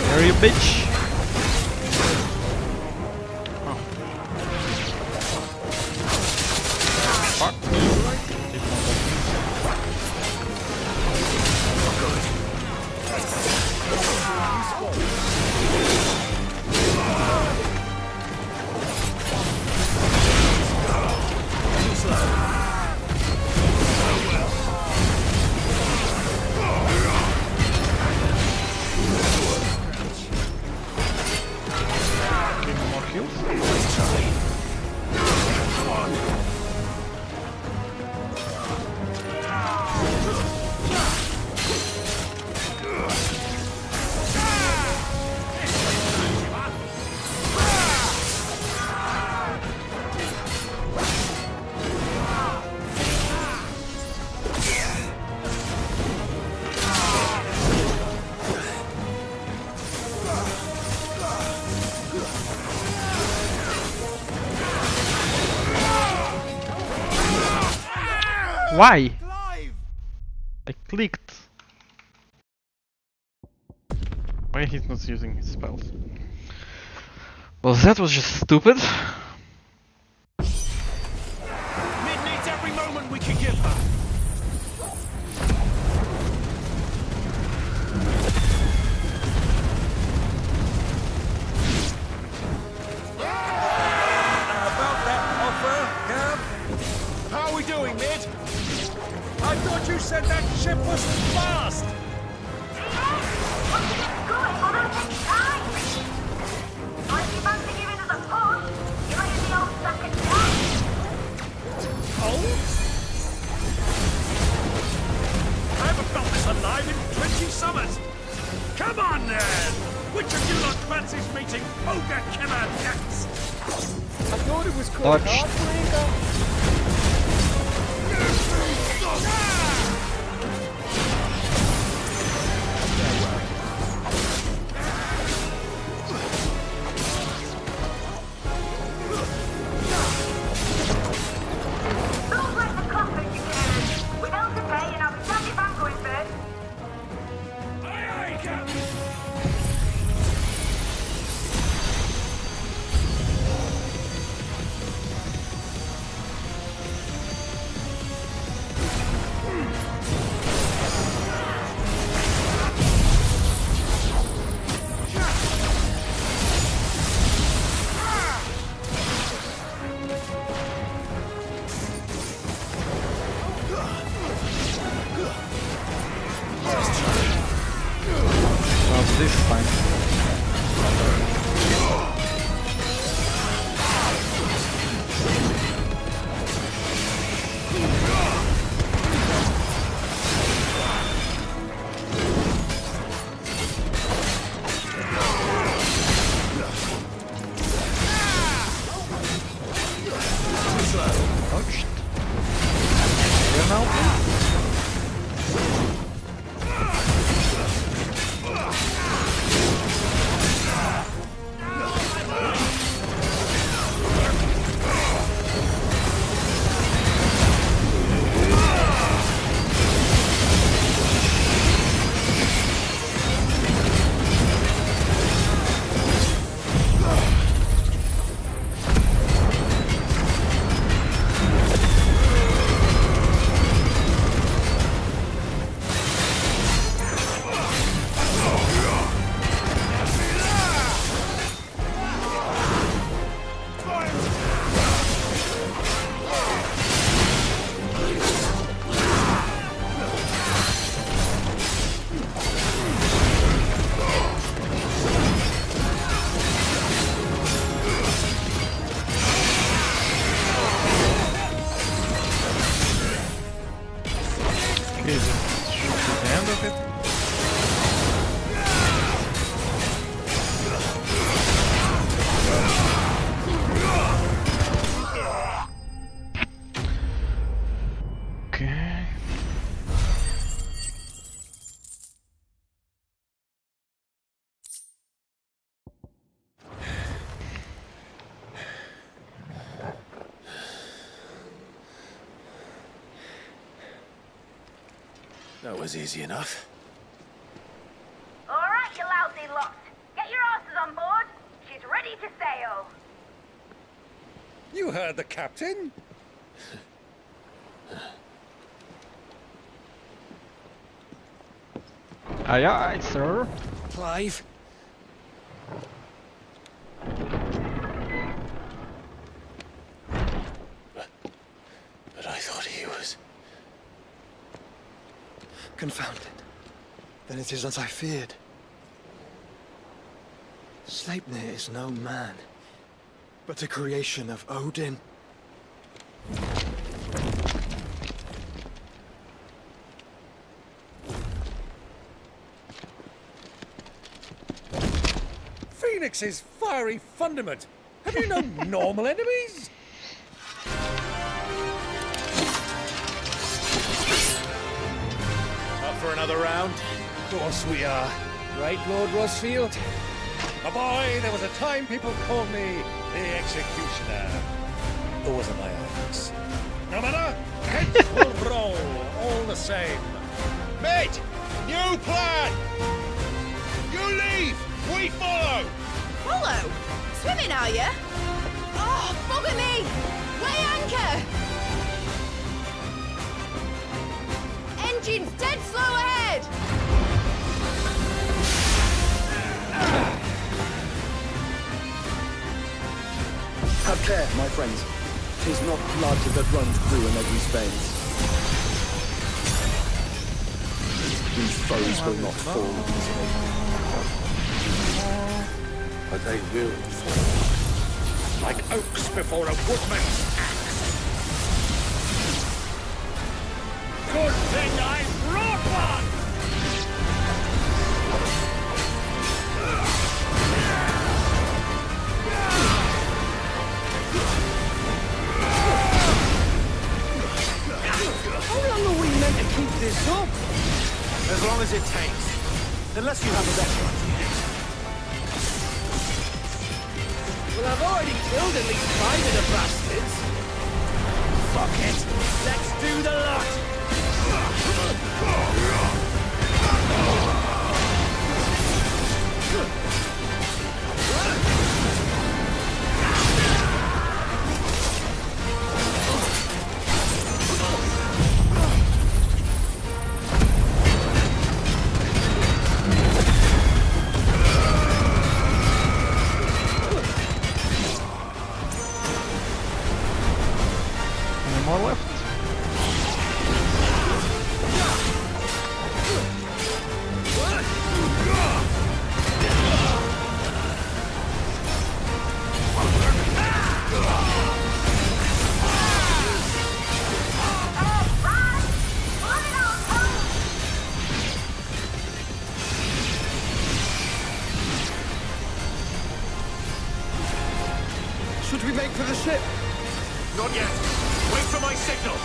There you bitch. Why? I clicked. Why he's not using his spells? Well, that was just stupid. Mid needs every moment we can give her. said that ship was fast! I haven't felt this alive in 20 summers! Come on then! Which of you lot fancies meeting ogre killer next? I thought it was called Dodge. Heartbreaker. This is fine. Touched. Here now, please. That was easy enough. All right, you lousy lot. Get your asses on board. She's ready to sail. You heard the captain? Aye, aye, sir. Clive? But I thought he was... Confounded. Then it is as I feared. Sleipnir is no man, but a creation of Odin. Phoenix's fiery fundament. Have you no normal enemies? Up for another round? Of course we are. Right, Lord Rosfield? A boy, there was a time people called me the Executioner. Or was it my axe? No matter, heads will roll, all the same. Mate! New plan! You leave! We follow! Follow? Swimming, are you? Oh, bugger me! Weigh anchor! Engine's dead slow ahead! Have care, my friends. 'Tis not blood that runs through a negro's veins. These foes will not fall easily. But they will fall. Like oaks before a woodman's axe. Good thing I brought one! How long are we meant to keep this up? As long as it takes. Unless you have a better idea. Well, I've already killed at least 5 of the bastards. Fuck it. Let's do the lot. Any more left? Should we make for the ship? Not yet. Wait for my signal.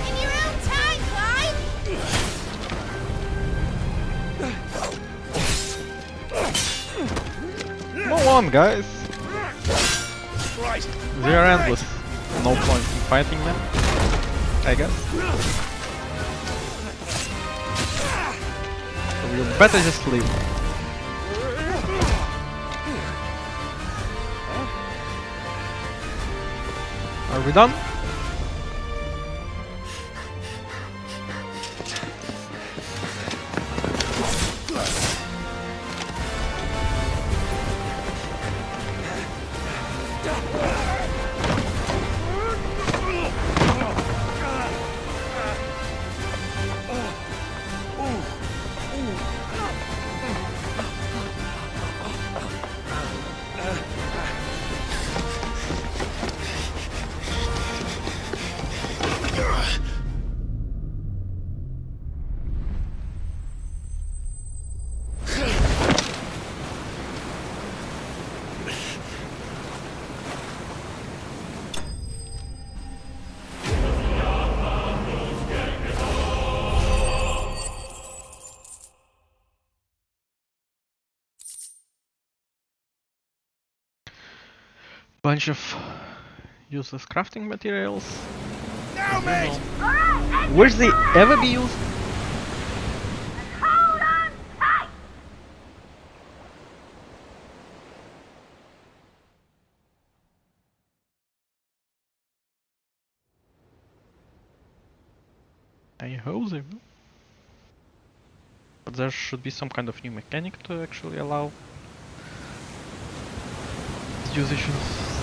In your own time, Clive! Come on, guys! Right. They are endless. No point in fighting them, I guess. So you better just leave. Are we done? Bunch of useless crafting materials. Now, mate! Will they ever be used? Hold on tight! I hope they will. But there should be some kind of new mechanic to actually allow the usage of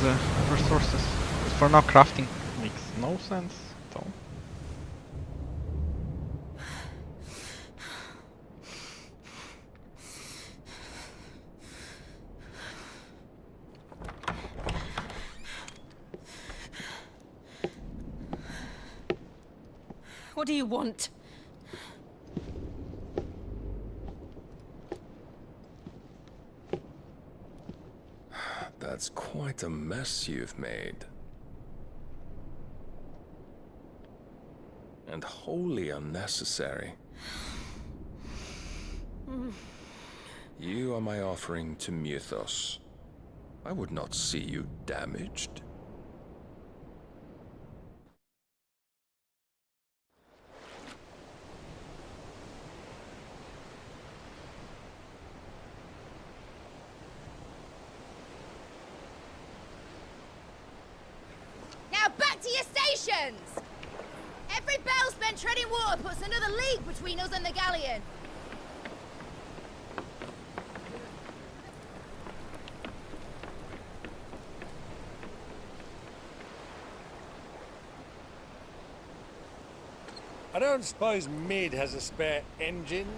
the resources. But for now, crafting makes no sense at all. What do you want? That's quite a mess you've made. And wholly unnecessary. You are my offering to Mythos. I would not see you damaged. galleons! Every bell spent treading water puts another league between us and the galleon. I don't suppose Mid has a spare engine?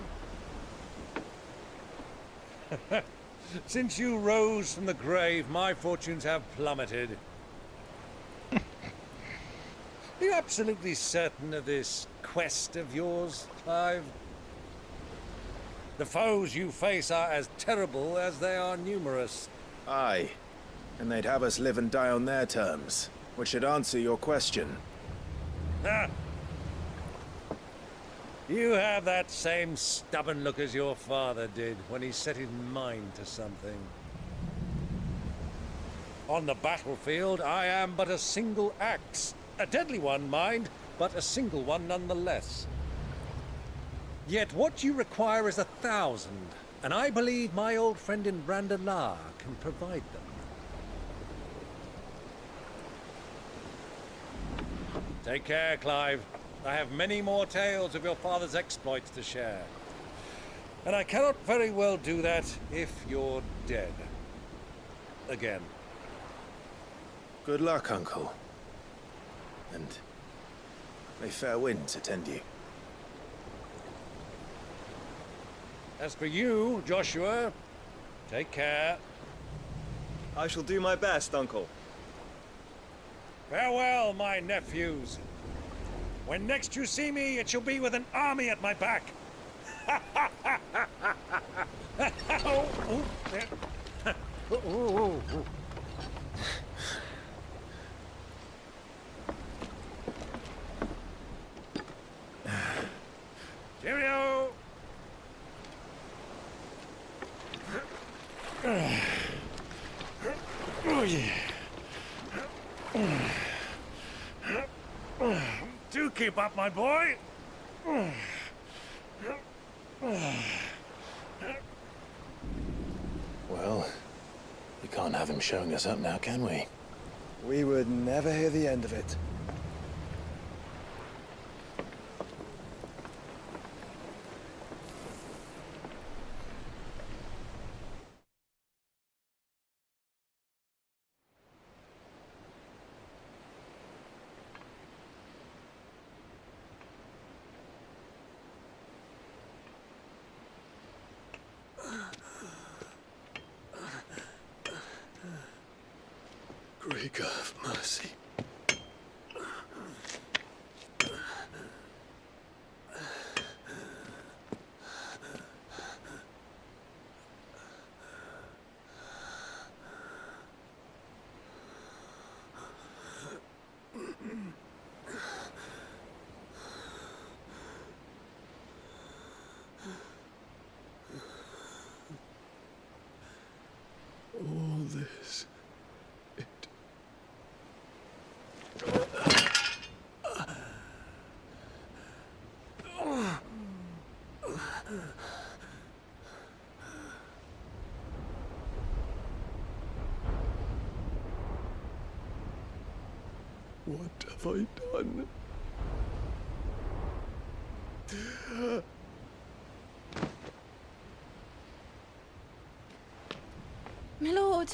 Since you rose from the grave, my fortunes have plummeted. Are you absolutely certain of this quest of yours, Clive? The foes you face are as terrible as they are numerous. Aye. And they'd have us live and die on their terms, which should answer your question. Ha! You have that same stubborn look as your father did when he set his mind to something. On the battlefield, I am but a single axe. A deadly one, mind, but a single one nonetheless. Yet what you require is 1,000, and I believe my old friend in Randalar can provide them. Take care, Clive. I have many more tales of your father's exploits to share. And I cannot very well do that if you're dead. Again. Good luck, Uncle. And may fair winds attend you. As for you, Joshua, take care. I shall do my best, Uncle. Farewell, my nephews. When next you see me, it shall be with an army at my back. Cheerio! Oh, yeah. Do keep up, my boy. Well, we can't have him showing us up now, can we? We would never hear the end of it. Greek of mercy. All this. What have I done? My lord.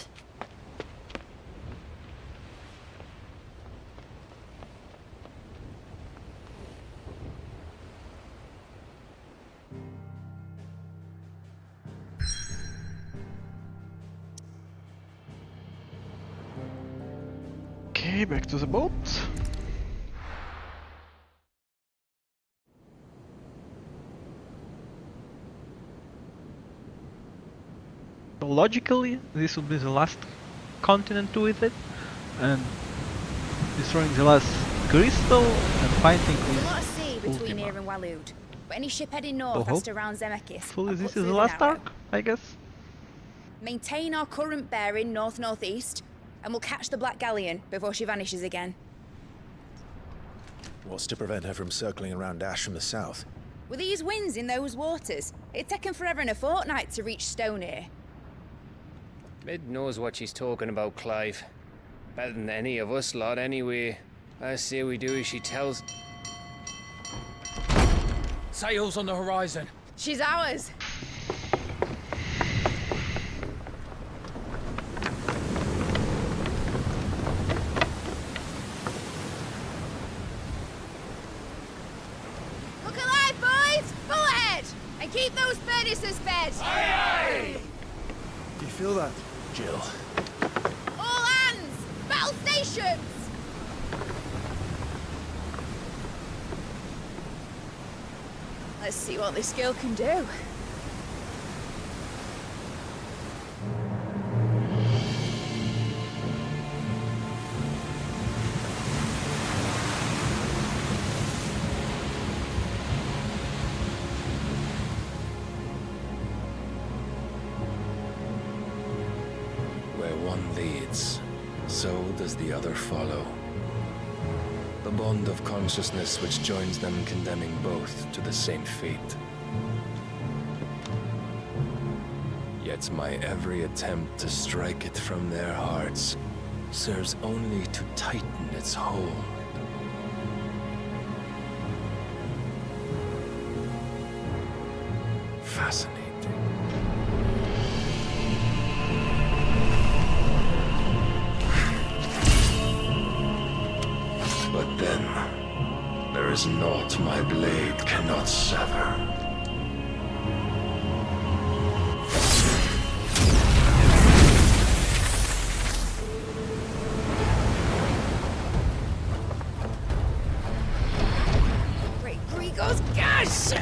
Okay, back to the boat. So logically, this would be the last continent to visit, and destroying the last crystal and fighting There's a with lot of sea between Ultima. here and Waloed, but any ship heading north has to round Zemeckis. Hopefully this and is cut the through last narrow. arc, I guess. Maintain our current bearing north-northeast, and we'll catch the Black Galleon before she vanishes again. What's to prevent her from circling around Ash from the south? With these winds in those waters, it'd taken forever and a fortnight to reach Stonehenge. Mid knows what she's talking about, Clive. Better than any of us lot, anyway. I see we do as she tells. Sails on the horizon. She's ours. Look alive, boys! Pull ahead! And keep those furnaces fed! Aye, aye! Do you feel that, Jill? All hands! Battle stations! Let's see what this girl can do. Where one leads, so does the other follow. The bond of consciousness which joins them, condemning both to the same fate. Yet my every attempt to strike it from their hearts serves only to tighten its hold. Fascinating. But then, there is naught my blade cannot sever. Great Grigos, gosh!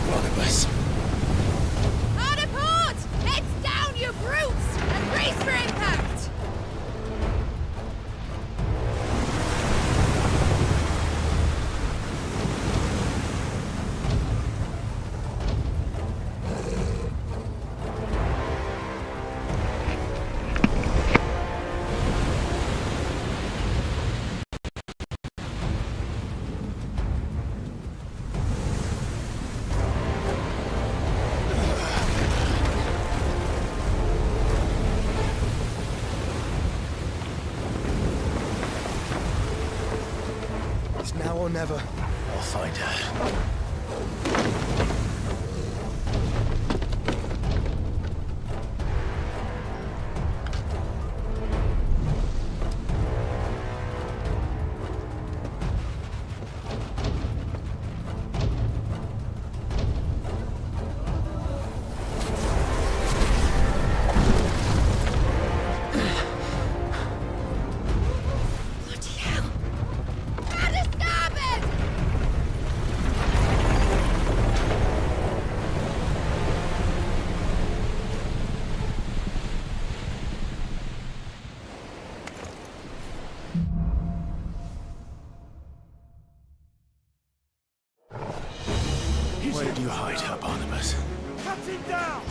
Barnabas. Harder port! Heads down, you brutes! And brace for impact! It's now or never. I'll find her. Bloody hell! Out of starboard! Where did you hide her, Barnabas? Captain down!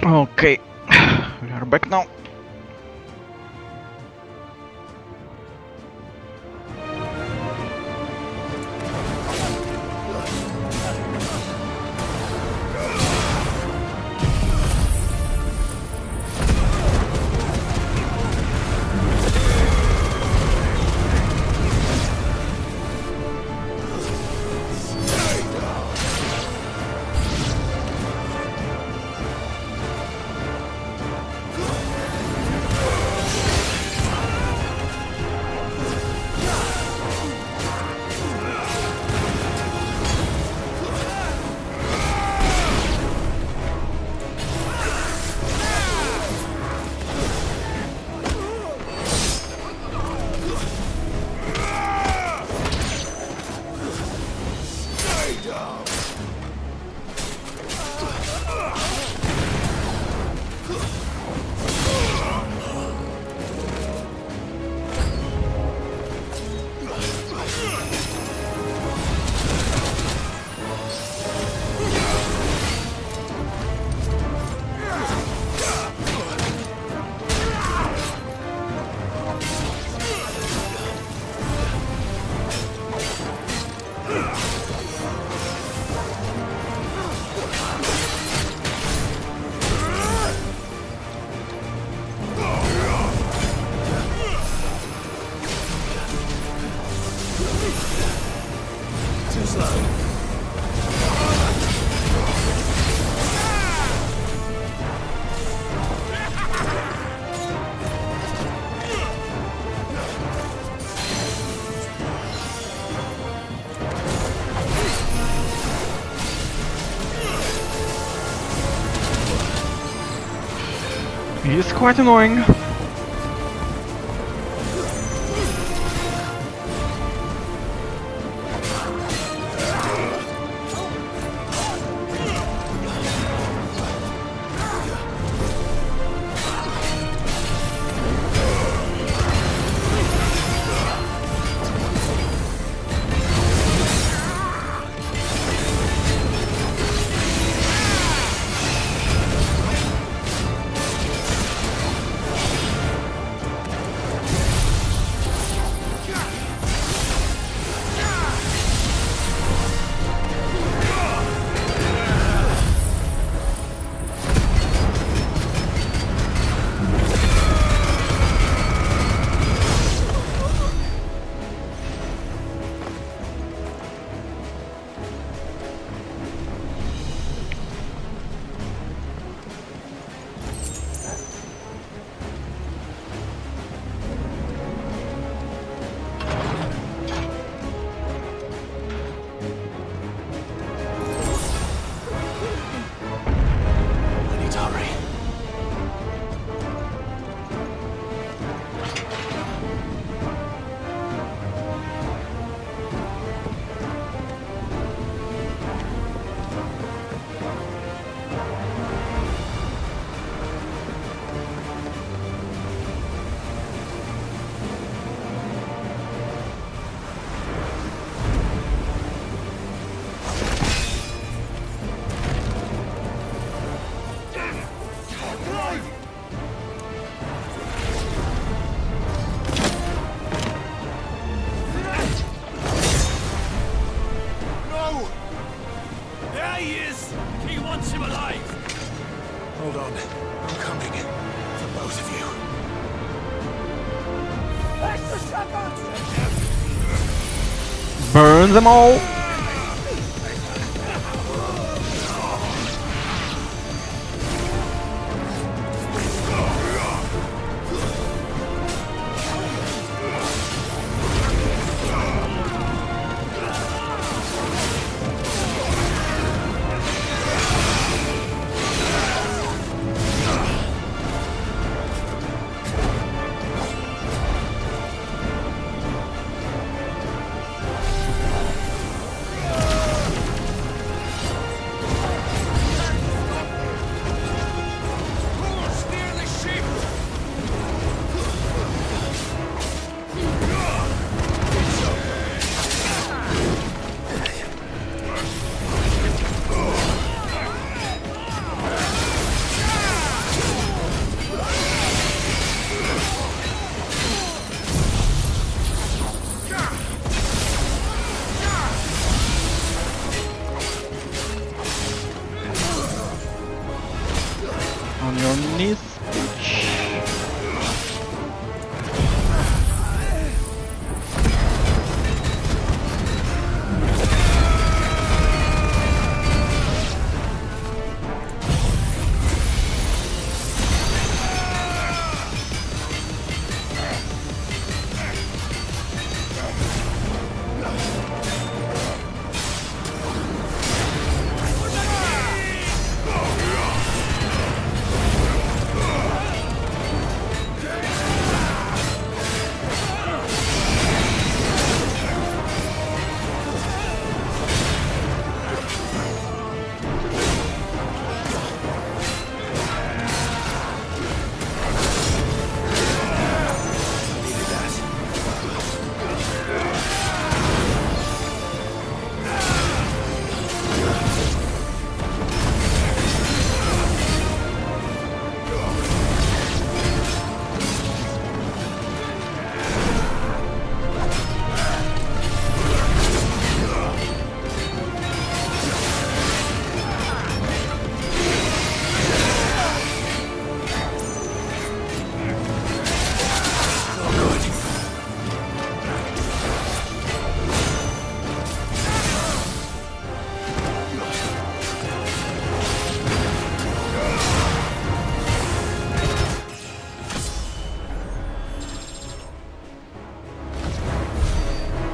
Okay, we are back now. He's quite annoying. Burn them all! knees.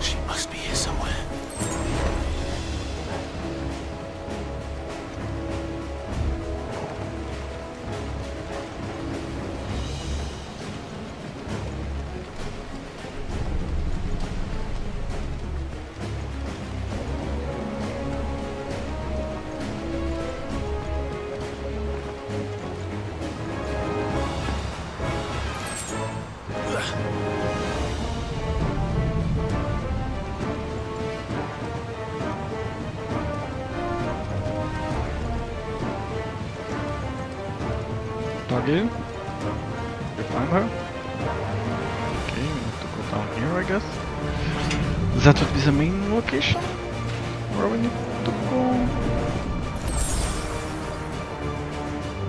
She must be here somewhere. Doggy? You find her? Okay, we need to go down here, I guess. That would be the main location? Where we need to go?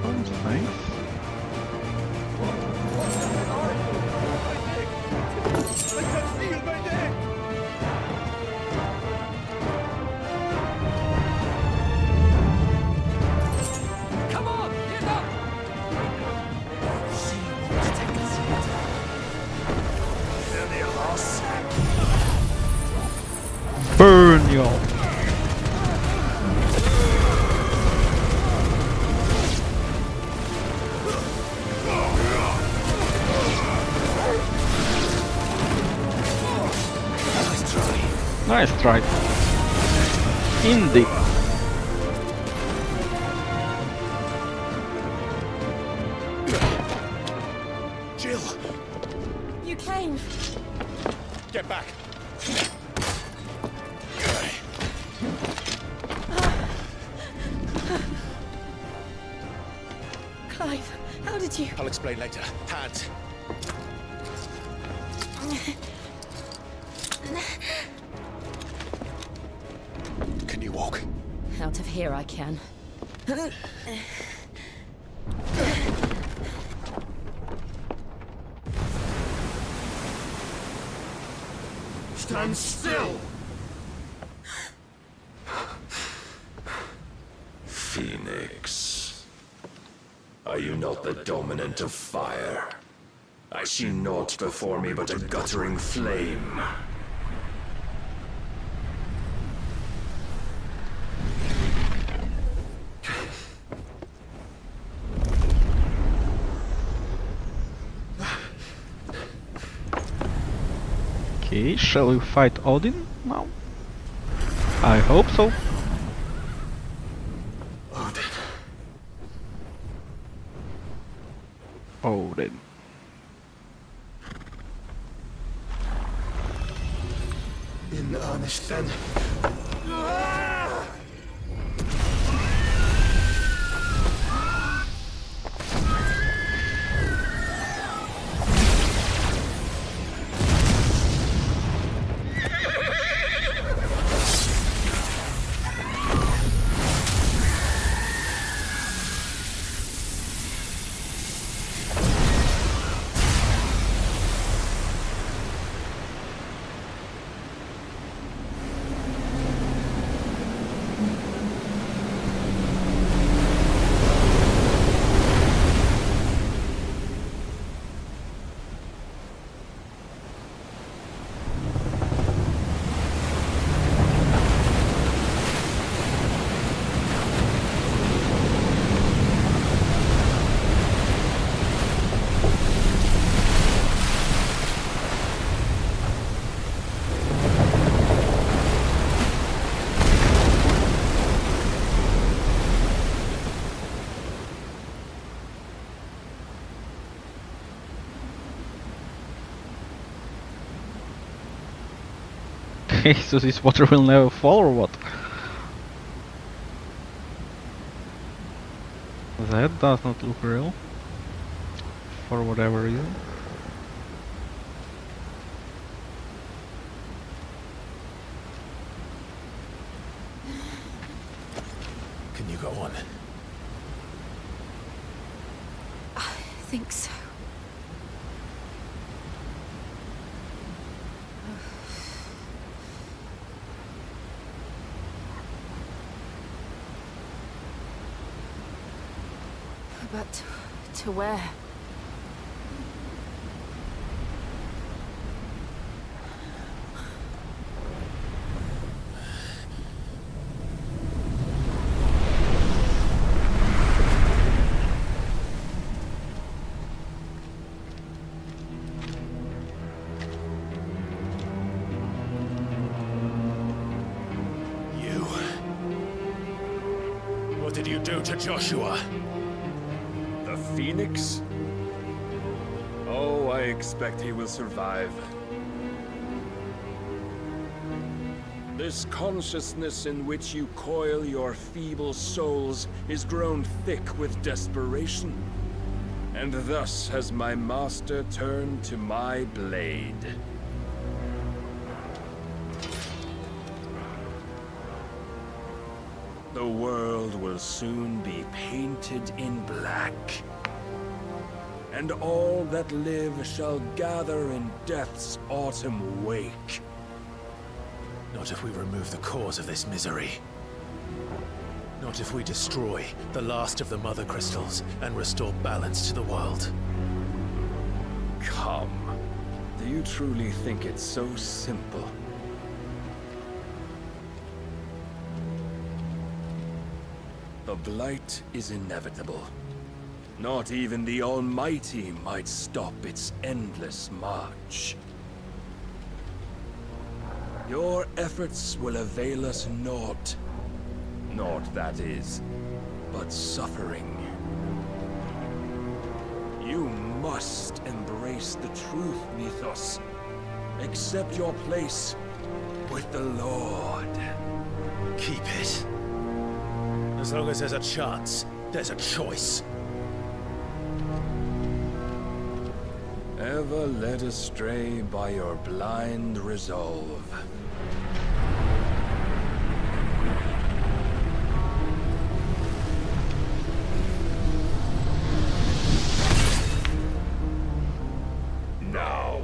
Oh, thanks. I can feel my neck! Come on, get up! Burn y'all! Nice try. Indeed. Jill! You came. Get back. Clive, how did you... I'll explain later. Hands. Can you walk? Out of here I can. Stand still! Phoenix, are you not the dominant of fire? I see naught before me but a guttering flame. Okay, shall we fight Odin now? I hope so. Odin. In earnest then. So this water will never fall or what? That does not look real. For whatever reason. Can you go on? I think so. But to where? You. What did you do to Joshua? The Phoenix? Oh, I expect he will survive. This consciousness in which you coil your feeble souls is grown thick with desperation. And thus has my master turned to my blade. The world will soon be painted in black. And all that live shall gather in death's autumn wake. Not if we remove the cause of this misery. Not if we destroy the last of the Mother Crystals and restore balance to the world. Come. Do you truly think it's so simple? The Blight is inevitable. Not even the Almighty might stop its endless march. Your efforts will avail us naught. Naught, that is, but suffering. You must embrace the truth, Mythos. Accept your place with the Lord. Keep it. As long as there's a chance, there's a choice. Ever led astray by your blind resolve. Now,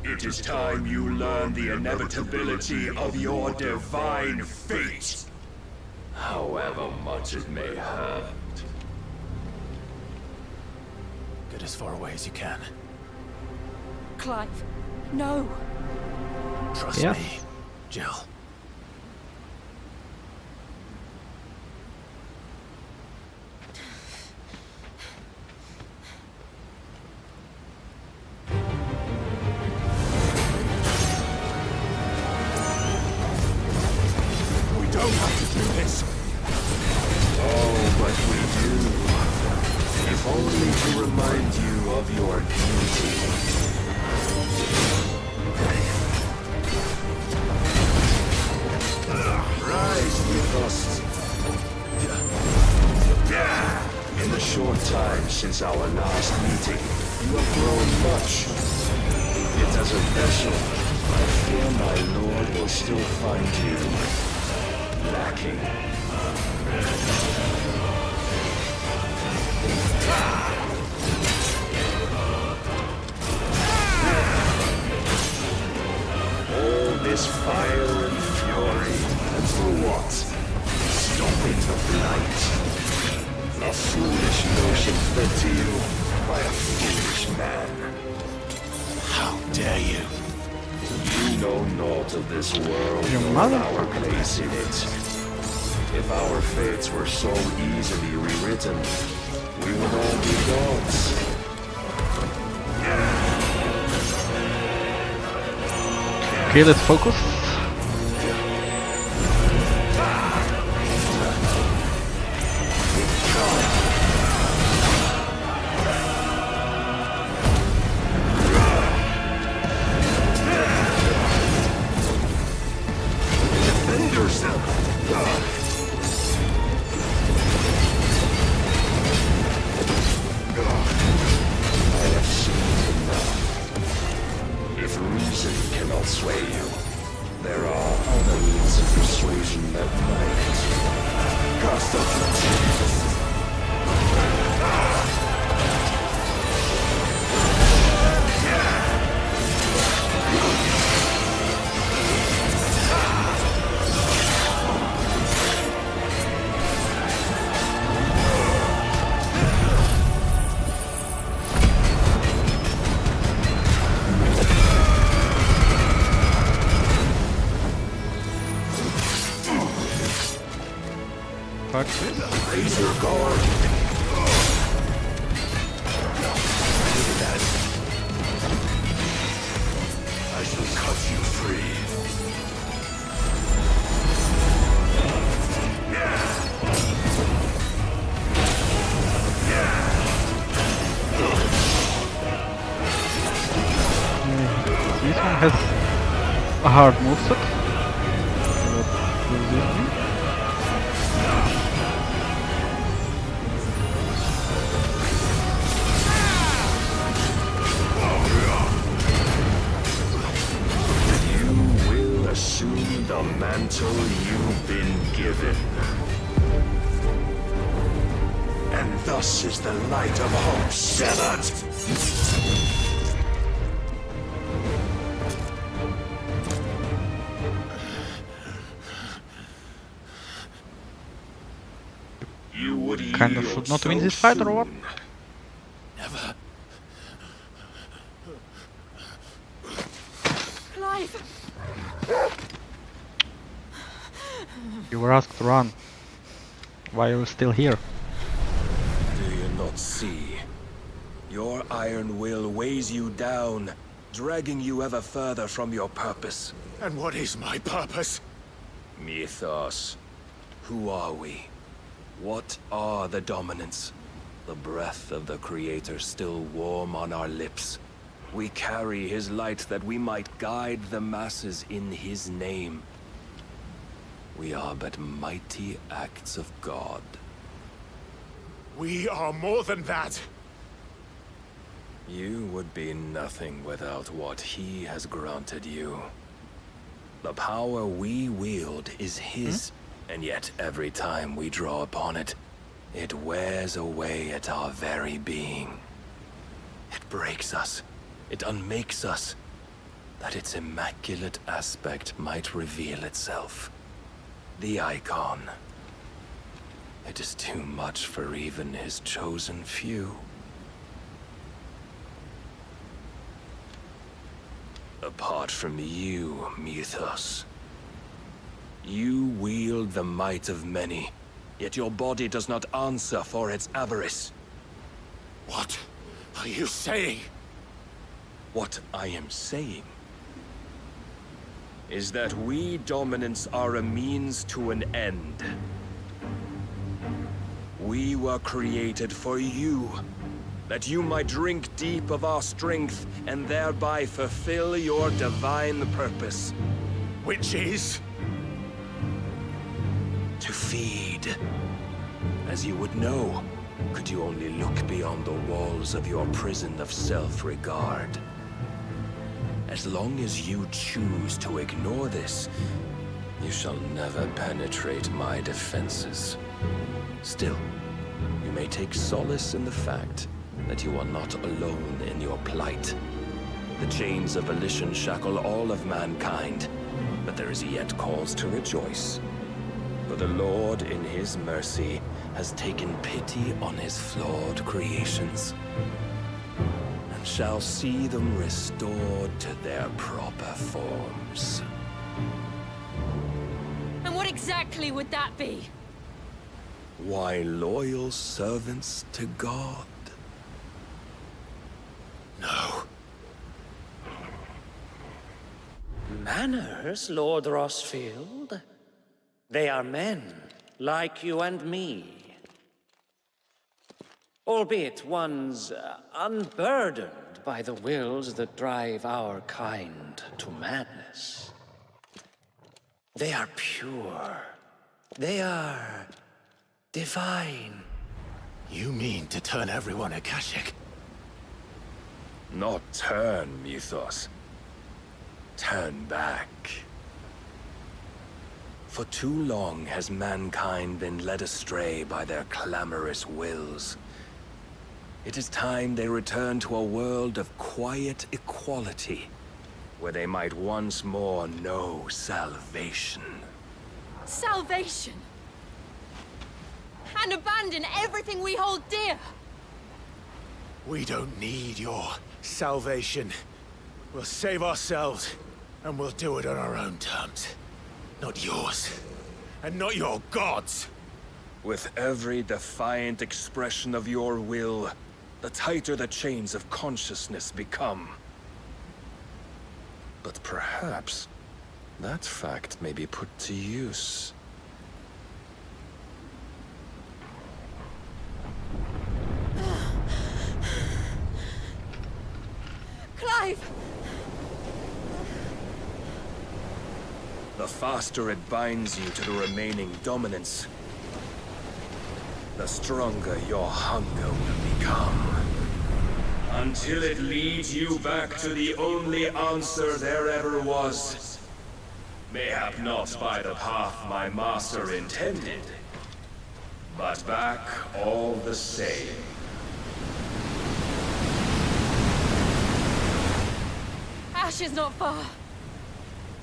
it is time you learn the inevitability of your divine fate. However much it may hurt. Get as far away as you can. Clive, no. Trust Yeah. me, Jill. We don't have to do this. Oh, but we do. If only to remind you of your beauty. Rise with us. In the short time since our last meeting, you have grown much. Yet as a vessel, I fear my lord will still find you lacking. All this fire and fury, and for what? Stopping the blight. A foolish notion fed to you by a foolish man. How dare you? You know naught of this world Your nor mother? our place in it. If our fates were so easily rewritten, we would all be gods. Okay, let's focus. dream at night. Cast of fatigue. Fuck this. Razor guard. Look at that. I shall cut you free. This one has a hard moveset. What does this mean? Assume the mantle you've been given. And thus is the light of hope severed. You would Kind of should not win this fight, or what? Never. Clive! You were asked to run. Why are you still here? Do you not see? Your iron will weighs you down, dragging you ever further from your purpose. And what is my purpose? Mythos. Who are we? What are the dominants? The breath of the Creator still warm on our lips. We carry his light that we might guide the masses in his name. We are but mighty acts of God. We are more than that. You would be nothing without what he has granted you. The power we wield is his, and yet every time we draw upon it, it wears away at our very being. It breaks us, it unmakes us, that its immaculate aspect might reveal itself. The icon. It is too much for even his chosen few. Apart from you, Mythos. You wield the might of many, yet your body does not answer for its avarice. What are you saying? What I am saying is that we dominants are a means to an end. We were created for you, that you might drink deep of our strength and thereby fulfill your divine purpose. Which is? To feed. As you would know, could you only look beyond the walls of your prison of self-regard. As long as you choose to ignore this, you shall never penetrate my defenses. Still, you may take solace in the fact that you are not alone in your plight. The chains of volition shackle all of mankind, but there is yet cause to rejoice. For the Lord, in his mercy, has taken pity on his flawed creations, and shall see them restored to their proper forms. And what exactly would that be? Why, loyal servants to God. No. Manners, Lord Rossfield? They are men, like you and me. Albeit ones unburdened by the wills that drive our kind to madness. They are pure. They are divine. You mean to turn everyone Akashic? Not turn, Mythos. Turn back. For too long has mankind been led astray by their clamorous wills. It is time they return to a world of quiet equality, where they might once more know salvation. Salvation! And abandon everything we hold dear! We don't need your salvation. We'll save ourselves, and we'll do it on our own terms. Not yours. And not your gods! With every defiant expression of your will, the tighter the chains of consciousness become. But perhaps that fact may be put to use. Clive! The faster it binds you to the remaining dominance, the stronger your hunger will become. Until it leads you back to the only answer there ever was. Mayhap not by the path my master intended, but back all the same. Ash is not far.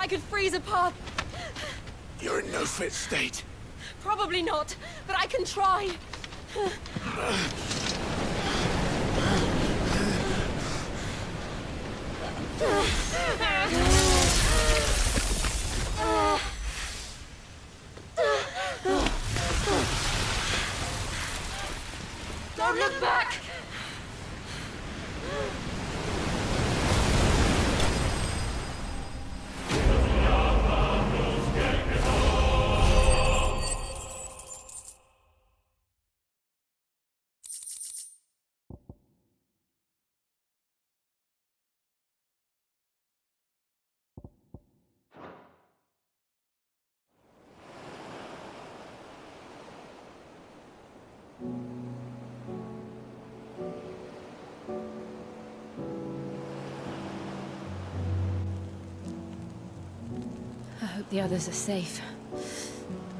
I could freeze a path. You're in no fit state. Probably not, but I can try. Don't look back! I hope the others are safe.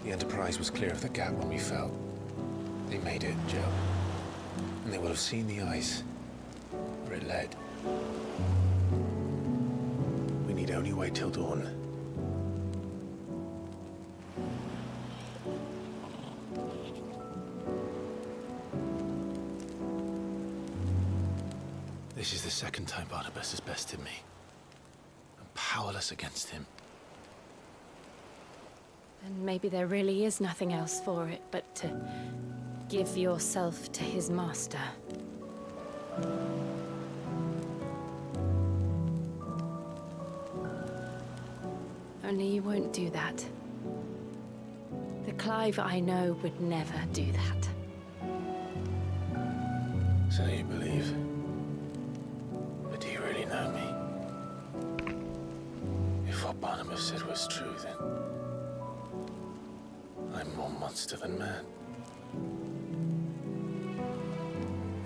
The Enterprise was clear of the gap when we fell. They made it, Joe. And they will have seen the ice, where it led. We need only wait till dawn. This is the second time Barnabas has bested me. I'm powerless against him. And maybe there really is nothing else for it but to give yourself to his master. Only you won't do that. The Clive I know would never do that. So you believe? But do you really know me? If what Barnabas said was true, then I'm more monster than man.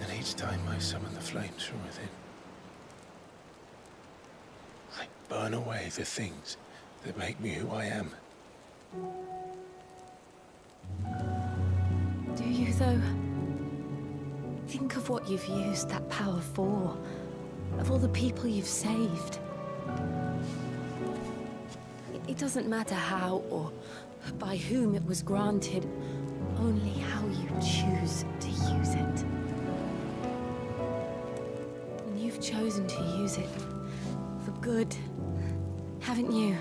And each time I summon the flames from within, I burn away the things that make me who I am. Do you, though? Think of what you've used that power for. Of all the people you've saved. It doesn't matter how or by whom it was granted, only how you choose to use it. And you've chosen to use it for good, haven't you?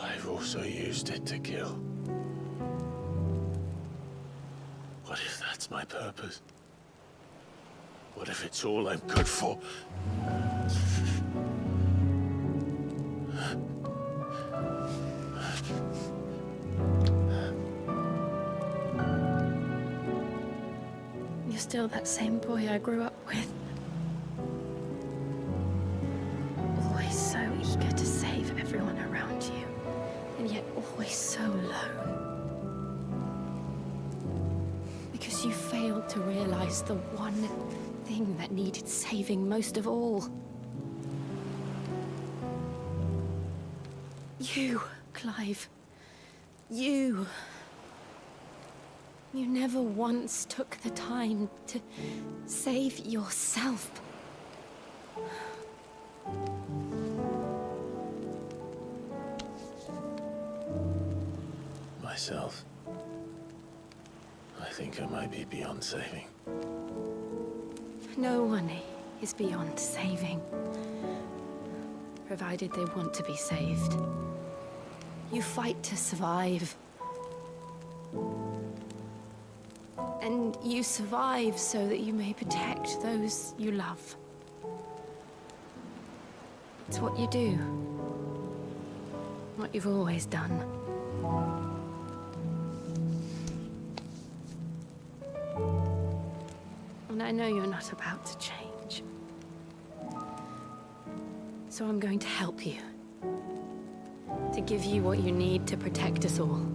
I've also used it to kill. What if that's my purpose? What if it's all I'm good for? You're still that same boy I grew up with. Always so eager to save everyone around you, and yet always so lone. Because you failed to realize the one thing that needed saving most of all. You, Clive. You. You never once took the time to save yourself. Myself. I think I might be beyond saving. No one is beyond saving, provided they want to be saved. You fight to survive. And you survive so that you may protect those you love. It's what you do. What you've always done. And I know you're not about to change. So I'm going to help you. To give you what you need to protect us all.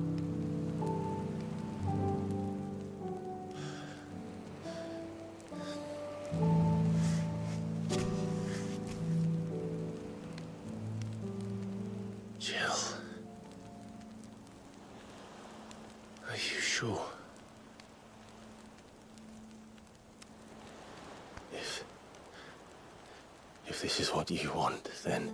Jill. Are you sure? If this is what you want, then